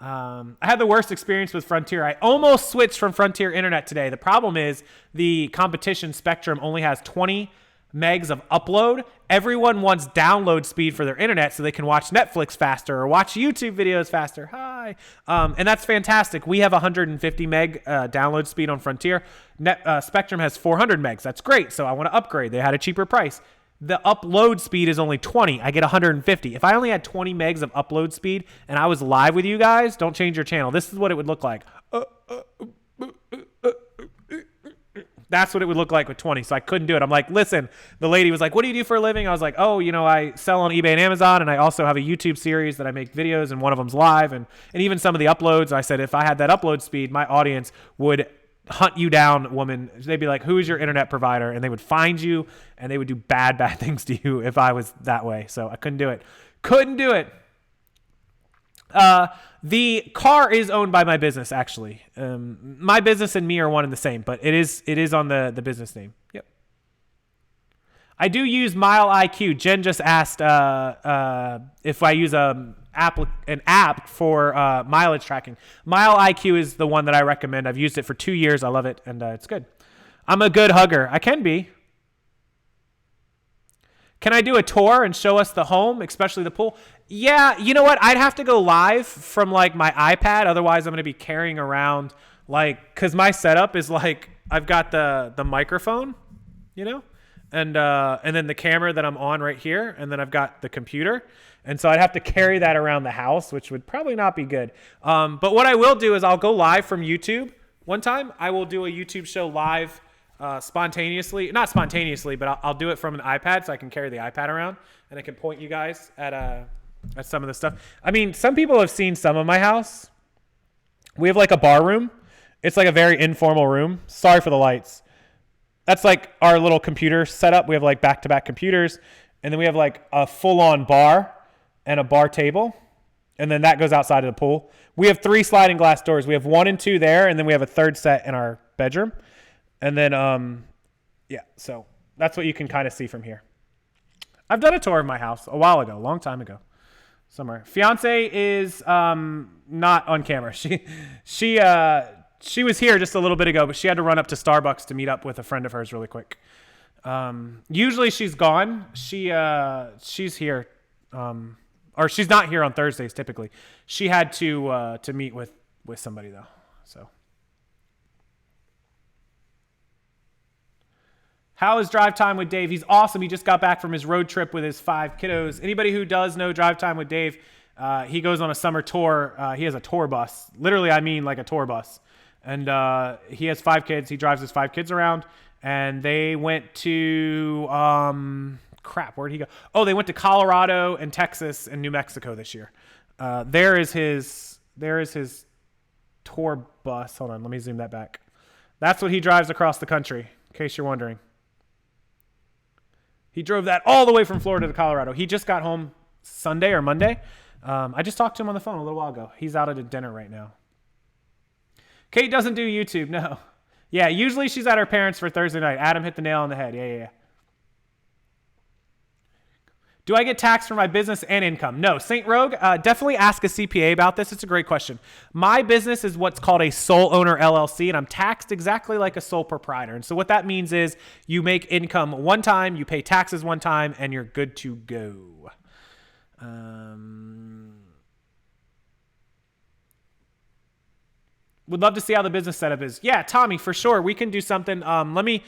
I had the worst experience with Frontier. I almost switched from Frontier Internet today. The problem is the competition Spectrum only has 20 megs of upload. Everyone wants download speed for their internet so they can watch Netflix faster or watch YouTube videos faster. Hi. And that's fantastic. We have 150 meg download speed on Frontier. Spectrum has 400 megs. That's great. So I want to upgrade. They had a cheaper price. The upload speed is only 20. I get 150. If I only had 20 megs of upload speed and I was live with you guys, don't change your channel. This is what it would look like. That's what it would look like with 20. So I couldn't do it. I'm like, listen, the lady was like, what do you do for a living? I was like, oh, I sell on eBay and Amazon, and I also have a YouTube series that I make videos, and one of them's live. And even some of the uploads, I said, if I had that upload speed, my audience would hunt you down, woman. They'd be like, who is your internet provider? And they would find you, and they would do bad things to you if I was that way. So I couldn't do it. Couldn't do it. The car is owned by my business, actually. My business and me are one and the same, but it is on the business name. Yep. I do use Mile IQ. Jen just asked if I use an app for mileage tracking. Mile IQ is the one that I recommend. I've used it for 2 years. I love it, and it's good. I'm a good hugger. I can be. Can I do a tour and show us the home, especially the pool? Yeah, you know what? I'd have to go live from my iPad. Otherwise, I'm going to be carrying around because my setup is I've got the microphone, and then the camera that I'm on right here, and then I've got the computer. And so I'd have to carry that around the house, which would probably not be good. But what I will do is I'll go live from YouTube. One time I will do a YouTube show live spontaneously. Not spontaneously, but I'll do it from an iPad so I can carry the iPad around and I can point you guys at some of the stuff. I mean, some people have seen some of my house. We have a bar room. It's a very informal room. Sorry for the lights. That's our little computer setup. We have back-to-back computers. And then we have a full-on bar and a bar table. And then that goes outside of the pool. We have 3 sliding glass doors. We have 1 and 2 there. And then we have a third set in our bedroom. And then, so that's what you can kind of see from here. I've done a tour of my house a while ago, a long time ago, somewhere. Fiance is not on camera. She was here just a little bit ago, but she had to run up to Starbucks to meet up with a friend of hers really quick. Usually she's gone. She's here, or she's not here on Thursdays typically. She had to meet with somebody though, so. How is Drive Time with Dave? He's awesome. He just got back from his road trip with his 5 kiddos. Anybody who does know Drive Time with Dave, he goes on a summer tour. He has a tour bus. Literally, I mean a tour bus. And he has 5 kids. He drives his 5 kids around. And they went to, where'd he go? Oh, they went to Colorado and Texas and New Mexico this year. There is his tour bus. Hold on, let me zoom that back. That's what he drives across the country, in case you're wondering. He drove that all the way from Florida to Colorado. He just got home Sunday or Monday. I just talked to him on the phone a little while ago. He's out at a dinner right now. Kate doesn't do YouTube, no. Yeah, usually she's at her parents' for Thursday night. Adam hit the nail on the head. Yeah. Do I get taxed for my business and income? No. St. Rogue, definitely ask a CPA about this. It's a great question. My business is what's called a sole owner LLC, and I'm taxed exactly like a sole proprietor. And so what that means is you make income one time, you pay taxes one time, and you're good to go. Would love to see how the business setup is. Yeah, Tommy, for sure. We can do something. Obviously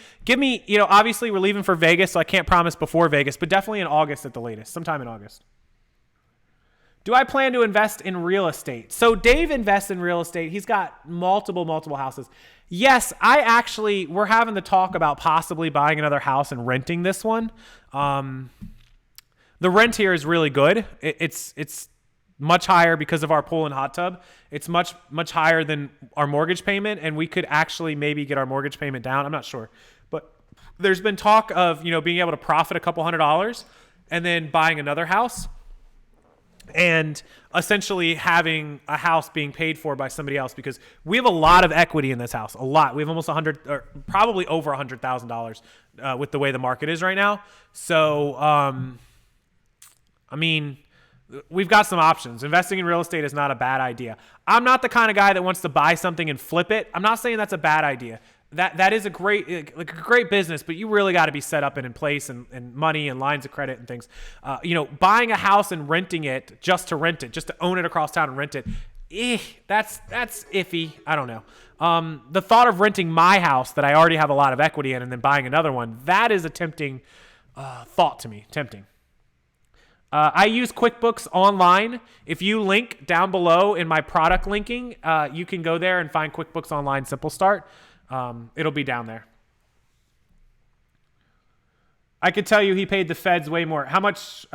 we're leaving for Vegas, so I can't promise before Vegas, but definitely in August at the latest, sometime in August. Do I plan to invest in real estate? So Dave invests in real estate. He's got multiple houses. Yes, we're having the talk about possibly buying another house and renting this one. The rent here is really good. It's much higher because of our pool and hot tub. It's much higher than our mortgage payment, and we could actually maybe get our mortgage payment down. I'm not sure. But there's been talk of, being able to profit a couple $100 and then buying another house. and essentially having a house being paid for by somebody else, because we have a lot of equity in this house, a lot. We have almost 100, or probably over $100,000 with the way the market is right now. So, I mean, we've got some options. Investing in real estate is not a bad idea. I'm not the kind of guy that wants to buy something and flip it. I'm not saying that's a bad idea. That is a great business, but you really got to be set up and in place, and money and lines of credit and things. Buying a house and renting it just to rent it, just to own it across town and rent it, that's iffy. I don't know. The thought of renting my house that I already have a lot of equity in and then buying another one, that is a tempting thought to me. Tempting. I use QuickBooks Online. If you link down below in my product linking, you can go there and find QuickBooks Online Simple Start. It'll be down there. I could tell you he paid the feds way more. How much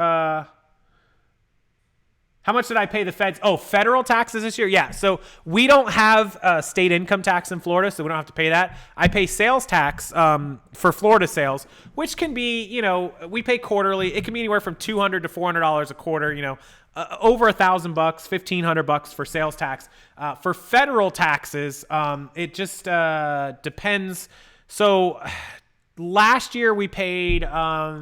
did I pay the feds? Oh, federal taxes this year? Yeah. So we don't have state income tax in Florida, so we don't have to pay that. I pay sales tax for Florida sales, which can be, we pay quarterly. It can be anywhere from $200 to $400 a quarter, over $1,000, $1,500 for sales tax. For federal taxes, it just depends. So last year we paid, I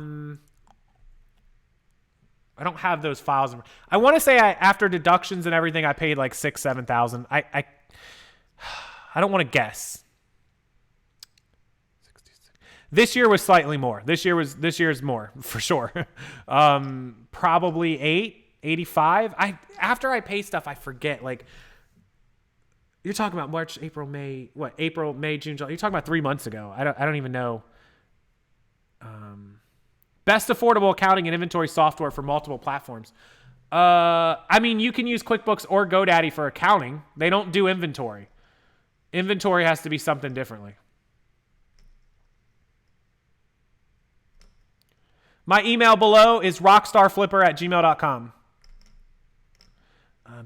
don't have those files. I want to say after deductions and everything, I paid like $6,000, $7,000. I don't want to guess. This year was slightly more. This year's more for sure. Probably $85. After I pay stuff, I forget. Like, you're talking about March, April, May. What? April, May, June, July. You're talking about 3 months ago. I don't even know. Best affordable accounting and inventory software for multiple platforms. You can use QuickBooks or GoDaddy for accounting. They don't do inventory. Inventory has to be something differently. My email below is rockstarflipper@gmail.com.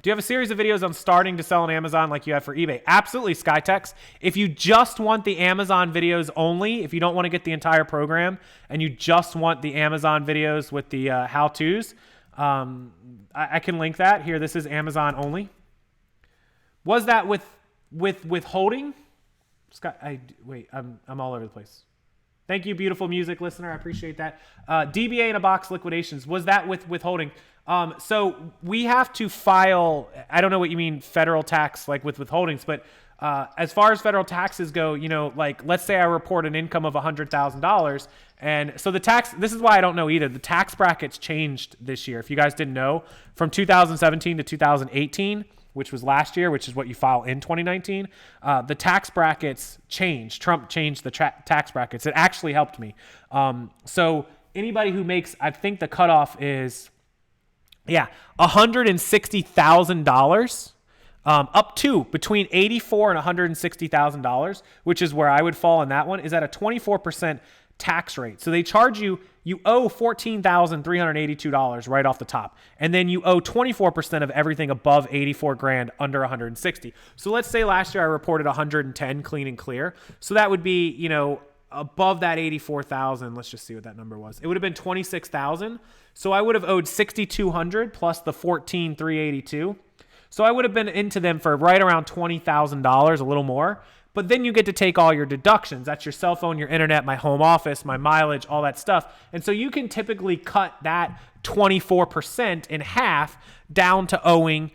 Do you have a series of videos on starting to sell on Amazon like you have for eBay? Absolutely, Skytex. If you just want the Amazon videos only, if you don't want to get the entire program and you just want the Amazon videos with the how-tos, I can link that. Here, this is Amazon only. Was that with withholding? I'm all over the place. Thank you, beautiful music listener. I appreciate that. DBA in a box liquidations. Was that with withholding? So we have to file, I don't know what you mean federal tax, like with withholdings, but as far as federal taxes go, like let's say I report an income of $100,000. And so the tax, this is why I don't know either. The tax brackets changed this year. If you guys didn't know, from 2017 to 2018, which was last year, which is what you file in 2019, the tax brackets changed. Trump changed the tax brackets. It actually helped me. So anybody who makes, I think the cutoff is, $160,000, up to between $84,000 and $160,000, which is where I would fall in that one, is at a 24% tax rate. So they charge you owe $14,382 right off the top. And then you owe 24% of everything above 84 grand under 160. So let's say last year I reported 110 clean and clear. So that would be, above that 84,000. Let's just see what that number was. It would have been 26,000. So I would have owed 6,200 plus the 14,382. So I would have been into them for right around $20,000, a little more. But then you get to take all your deductions. That's your cell phone, your internet, my home office, my mileage, all that stuff. And so you can typically cut that 24% in half down to owing,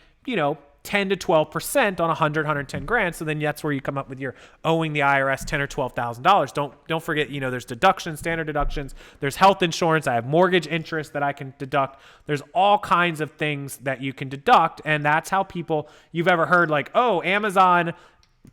10 to 12% on 100, 110 grand. So then that's where you come up with your owing the IRS $10,000 or $12,000. Don't forget, there's deductions, standard deductions. There's health insurance. I have mortgage interest that I can deduct. There's all kinds of things that you can deduct. And that's how you've ever heard like, oh, Amazon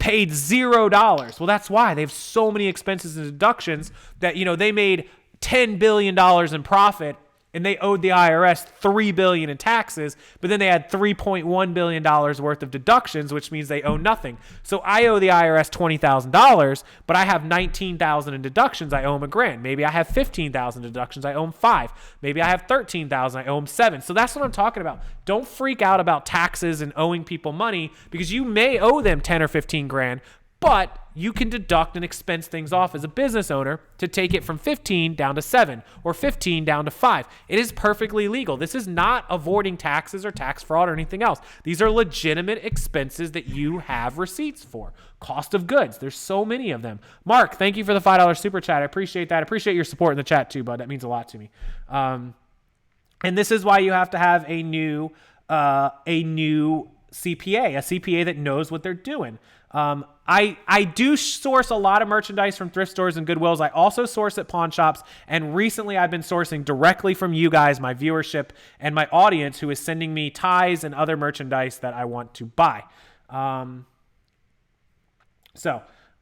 paid $0. Well, that's why they have so many expenses and deductions that, they made $10 billion in profit and they owed the IRS $3 billion in taxes, but then they had $3.1 billion worth of deductions, which means they owe nothing. So I owe the IRS $20,000, but I have $19,000 in deductions. I owe them $1,000. Maybe I have $15,000 deductions. I owe them $5,000. Maybe I have $13,000. I owe them $7,000. So that's what I'm talking about. Don't freak out about taxes and owing people money, because you may owe them 10 or 15 grand, But you can deduct and expense things off as a business owner to take it from 15 down to 7 or 15 down to 5. It is perfectly legal. This is not avoiding taxes or tax fraud or anything else. These are legitimate expenses that you have receipts for. Cost of goods. There's so many of them. Mark, thank you for the $5 super chat. I appreciate that. I appreciate your support in the chat too, bud. That means a lot to me. And this is why you have to have a new CPA, a CPA that knows what they're doing. I do source a lot of merchandise from thrift stores and Goodwills. I also source at pawn shops. And recently I've been sourcing directly from you guys, my viewership and my audience, who is sending me ties and other merchandise that I want to buy.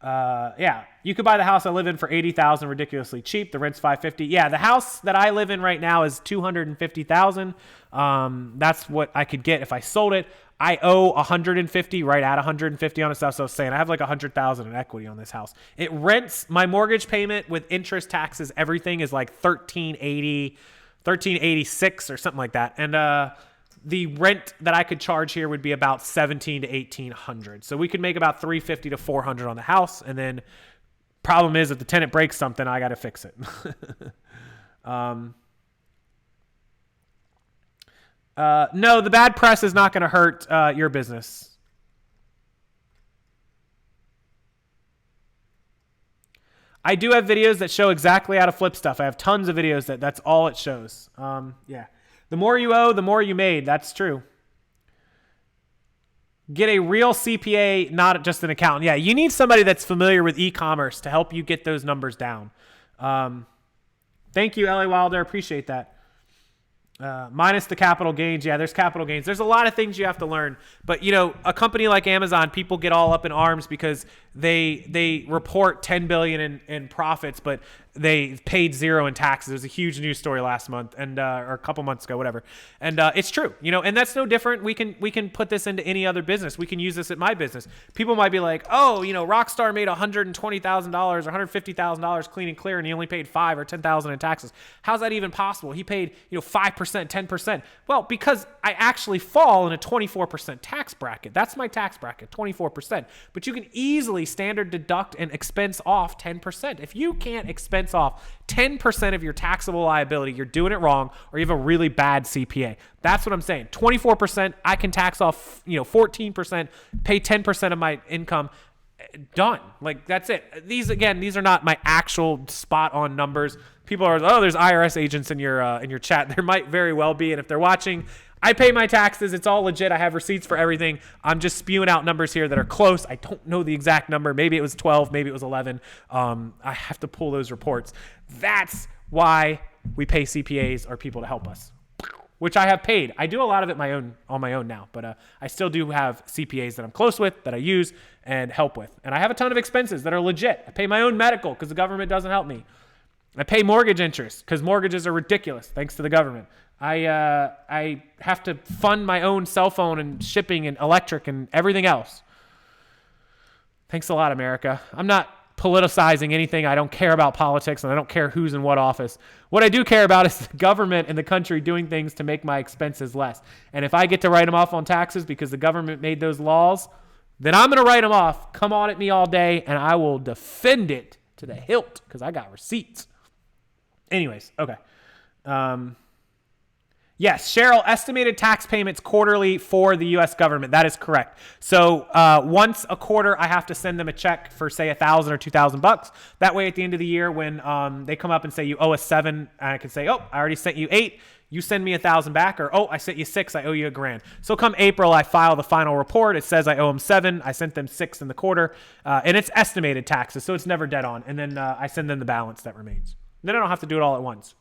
Yeah, you could buy the house I live in for $80,000, ridiculously cheap. The rent's $550. Yeah, the house that I live in right now is $250,000. That's what I could get if I sold it. I owe $150, right at $150 on it. So I was saying I have like $100,000 in equity on this house. It rents. My mortgage payment with interest, taxes, everything is like $1,386 or something like that. And the rent that I could charge here would be about $1,700 to $1,800. So we could make about $350 to $400 on the house. And then problem is if the tenant breaks something, I got to fix it. No, the bad press is not going to hurt your business. I do have videos that show exactly how to flip stuff. I have tons of videos that's all it shows. Yeah. The more you owe, the more you made. That's true. Get a real CPA, not just an accountant. Yeah, you need somebody that's familiar with e-commerce to help you get those numbers down. Thank you, L.A. Wilder. Appreciate that. Minus the capital gains. Yeah, there's capital gains. There's a lot of things you have to learn. But, you know, a company like Amazon, people get all up in arms because they report $10 billion in profits, but they paid zero in taxes. It was a huge news story last month and or a couple months ago, whatever. And it's true, you know, and that's no different. We can put this into any other business. We can use this at my business. People might be like, oh, you know, Rockstar made $120,000 or $150,000 clean and clear, and he only paid $5,000 or $10,000 in taxes. How's that even possible? He paid, 5%, 10%. Well, because I actually fall in a 24% tax bracket. That's my tax bracket, 24%. But you can easily standard deduct and expense off 10%. If you can't expense off 10% of your taxable liability, you're doing it wrong, or you have a really bad CPA. That's what I'm saying. 24%, I can tax off, 14%, pay 10% of my income. Done. Like, that's it. These are not my actual spot on numbers. People are, oh, there's IRS agents in your chat. There might very well be. And if they're watching, I pay my taxes. It's all legit. I have receipts for everything. I'm just spewing out numbers here that are close. I don't know the exact number. Maybe it was 12. Maybe it was 11. I have to pull those reports. That's why we pay CPAs or people to help us, which I have paid. I do a lot of it on my own now, but I still do have CPAs that I'm close with, that I use and help with. And I have a ton of expenses that are legit. I pay my own medical because the government doesn't help me. I pay mortgage interest because mortgages are ridiculous thanks to the government. I have to fund my own cell phone and shipping and electric and everything else. Thanks a lot, America. I'm not politicizing anything. I don't care about politics, and I don't care who's in what office. What I do care about is the government and the country doing things to make my expenses less. And if I get to write them off on taxes because the government made those laws, then I'm going to write them off. Come on at me all day, and I will defend it to the hilt because I got receipts. Anyways, okay. Yes, Cheryl, estimated tax payments quarterly for the U.S. government. That is correct. So once a quarter, I have to send them a check for, say, $1,000 or $2,000. That way, at the end of the year, when they come up and say you owe us $7,000, I can say, oh, I already sent you $8,000. You send me $1,000 back, or oh, I sent you $6,000. I owe you $1,000. So come April, I file the final report. It says I owe them $7,000. I sent them $6,000 in the quarter, and it's estimated taxes, so it's never dead on. And then I send them the balance that remains. Then I don't have to do it all at once.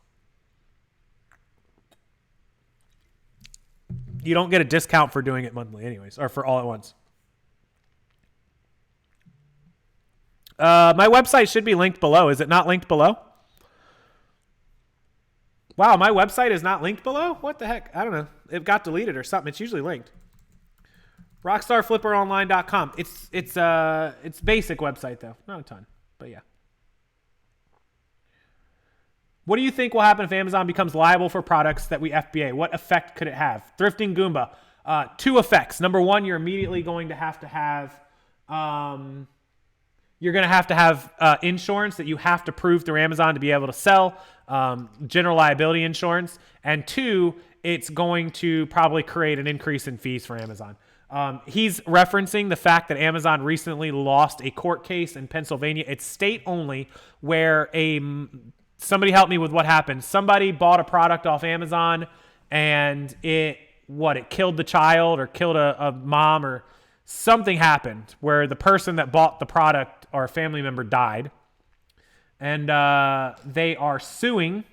You don't get a discount for doing it monthly anyways, or for all at once. My website should be linked below. Is it not linked below? Wow, my website is not linked below? What the heck? I don't know. It got deleted or something. It's usually linked. Rockstarflipperonline.com. It's basic website though. Not a ton, but yeah. What do you think will happen if Amazon becomes liable for products that we FBA? What effect could it have? Thrifting Goomba. 2 effects. Number 1, you're immediately going to have you're going to have insurance that you have to prove through Amazon to be able to sell, general liability insurance. And 2, it's going to probably create an increase in fees for Amazon. He's referencing the fact that Amazon recently lost a court case in Pennsylvania. It's state only, where somebody helped me with what happened. Somebody bought a product off Amazon and it killed the child or killed a mom, or something happened where the person that bought the product or a family member died. And they are suing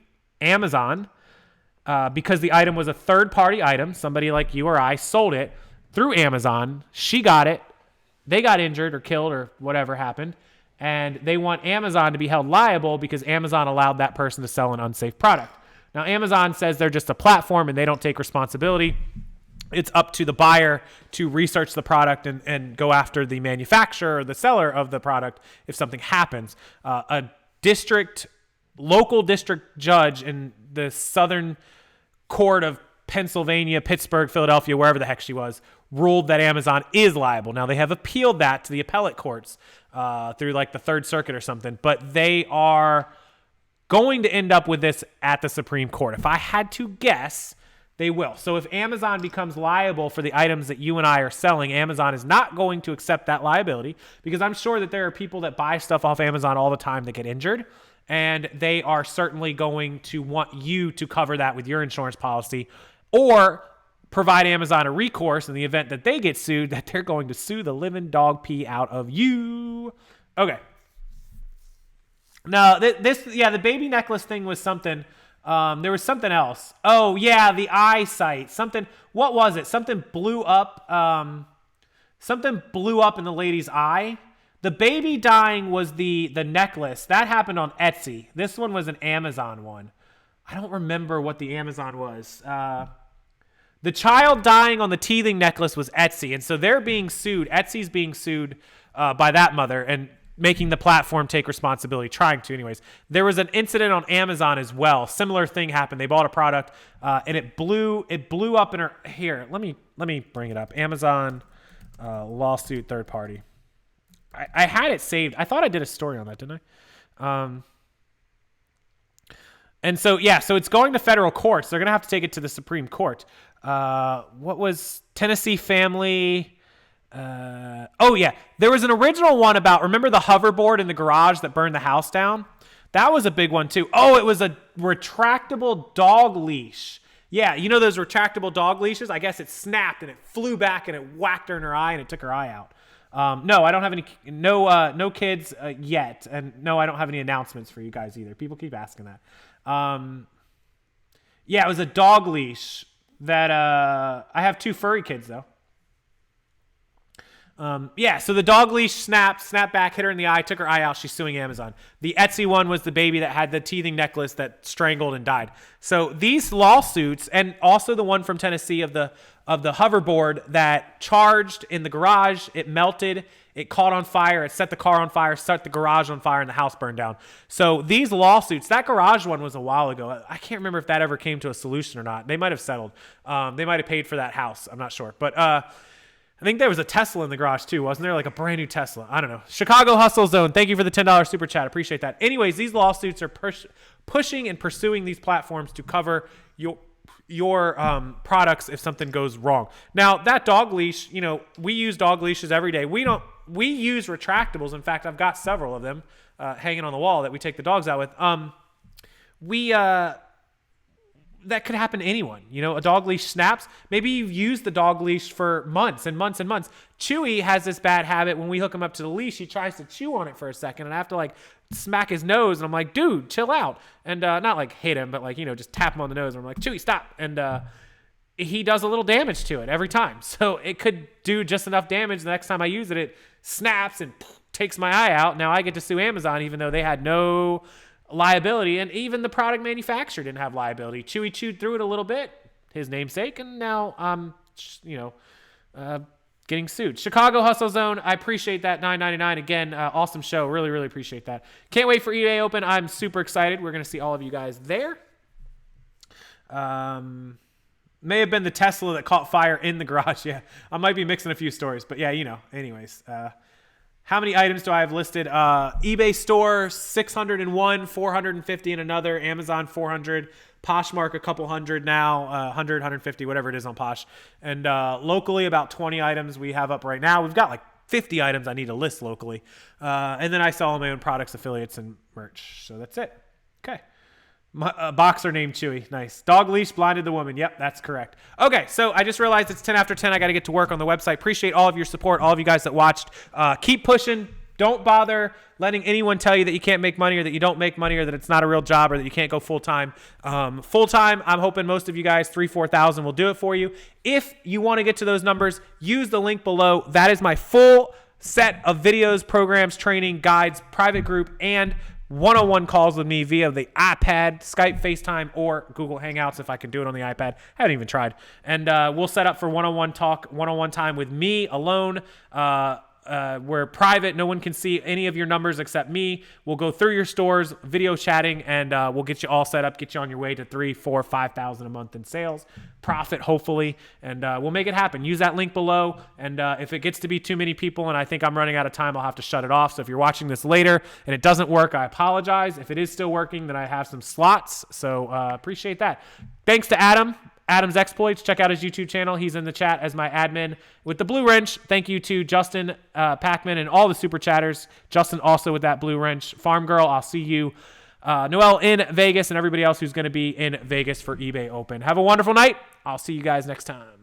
Amazon because the item was a third-party item. Somebody like you or I sold it through Amazon. She got it. They got injured or killed or whatever happened. And they want Amazon to be held liable because Amazon allowed that person to sell an unsafe product. Now, Amazon says they're just a platform and they don't take responsibility. It's up to the buyer to research the product and go after the manufacturer or the seller of the product if something happens. A local district judge in the Southern Court of Pennsylvania, Pittsburgh, Philadelphia, wherever the heck she was, ruled that Amazon is liable. Now, they have appealed that to the appellate courts through like the Third Circuit or something, but they are going to end up with this at the Supreme Court. If I had to guess, they will. So if Amazon becomes liable for the items that you and I are selling, Amazon is not going to accept that liability, because I'm sure that there are people that buy stuff off Amazon all the time that get injured, and they are certainly going to want you to cover that with your insurance policy, or provide Amazon a recourse in the event that they get sued, that they're going to sue the living dog pee out of you. Okay. Now, the baby necklace thing was something. There was something else. Oh, yeah, the eyesight. Something. What was it? Something blew up. Something blew up in the lady's eye. The baby dying was the necklace. That happened on Etsy. This one was an Amazon one. I don't remember what the Amazon was. The child dying on the teething necklace was Etsy, and so they're being sued. Etsy's being sued by that mother and making the platform take responsibility, trying to anyways. There was an incident on Amazon as well. Similar thing happened. They bought a product and it blew up in her. Here, let me bring it up. Amazon lawsuit, third party. I had it saved. I thought I did a story on that, didn't I? And so it's going to federal courts. They're going to have to take it to the Supreme Court. What was Tennessee family? There was an original one about, remember the hoverboard in the garage that burned the house down? That was a big one too. Oh, it was a retractable dog leash. Yeah, you know those retractable dog leashes? I guess it snapped and it flew back and it whacked her in her eye and it took her eye out. No, I don't have any, no kids yet. And no, I don't have any announcements for you guys either. People keep asking that. It was a dog leash that, I have 2 furry kids though. So the dog leash snapped back, hit her in the eye, took her eye out. She's suing Amazon. The Etsy one was the baby that had the teething necklace that strangled and died. So these lawsuits, and also the one from Tennessee of the hoverboard that charged in the garage, it melted, it caught on fire, it set the car on fire, set the garage on fire, and the house burned down. So these lawsuits, that garage one was a while ago. I can't remember if that ever came to a solution or not. They might have settled. They might have paid for that house. I'm not sure. But I think there was a Tesla in the garage too, wasn't there? Like a brand new Tesla. I don't know. Chicago Hustle Zone. Thank you for the $10 super chat. Appreciate that. Anyways, these lawsuits are pushing and pursuing these platforms to cover your products if something goes wrong. Now that dog leash, we use dog leashes every day. We use retractables. In fact, I've got several of them hanging on the wall that we take the dogs out with. That could happen to anyone. A dog leash snaps. Maybe you've used the dog leash for months and months and months. Chewy has this bad habit. When we hook him up to the leash, he tries to chew on it for a second, and I have to smack his nose, and I'm like, dude, chill out. And not hit him, but just tap him on the nose, and I'm like, Chewy, stop. And he does a little damage to it every time. So it could do just enough damage. The next time I use it, it snaps and takes my eye out. Now I get to sue Amazon, even though they had no liability, and even the product manufacturer didn't have liability. Chewy chewed through it a little bit, his namesake, and now I'm, getting sued. Chicago Hustle Zone, I appreciate that. $9.99 again. Awesome show. Really, really appreciate that. Can't wait for eBay Open. I'm super excited. We're gonna see all of you guys there. May have been the Tesla that caught fire in the garage. Yeah, I might be mixing a few stories, but yeah, anyways. How many items do I have listed? eBay store, 601, 450 in another, Amazon 400, Poshmark a couple hundred now, 100, 150, whatever it is on Posh. And locally, about 20 items we have up right now. We've got like 50 items I need to list locally. And then I sell all my own products, affiliates, and merch. So that's it. Okay. Boxer named Chewy. Nice. Dog leash blinded the woman. Yep, that's correct. Okay, so I just realized it's 10 after 10. I got to get to work on the website. Appreciate all of your support, all of you guys that watched. Keep pushing. Don't bother letting anyone tell you that you can't make money or that you don't make money or that it's not a real job or that you can't go full-time. Full-time, I'm hoping most of you guys, 3,000-4,000 will do it for you. If you want to get to those numbers, use the link below. That is my full set of videos, programs, training, guides, private group, and one-on-one calls with me via the iPad, Skype, FaceTime, or Google Hangouts if I can do it on the iPad. I haven't even tried. And we'll set up for one-on-one talk, one-on-one time with me alone. We're private. No one can see any of your numbers except me. We'll go through your stores, video chatting, and we'll get you all set up, get you on your way to 3,000, 4,000, 5,000 a month in sales, profit, hopefully, and we'll make it happen. Use that link below, and if it gets to be too many people and I think I'm running out of time, I'll have to shut it off. So if you're watching this later and it doesn't work, I apologize. If it is still working, then I have some slots, so appreciate that. Thanks to Adam's Exploits. Check out his YouTube channel. He's in the chat as my admin with the blue wrench. Thank you to Justin Packman and all the super chatters. Justin also with that blue wrench. Farm Girl, I'll see you. Noelle in Vegas and everybody else who's going to be in Vegas for eBay Open. Have a wonderful night. I'll see you guys next time.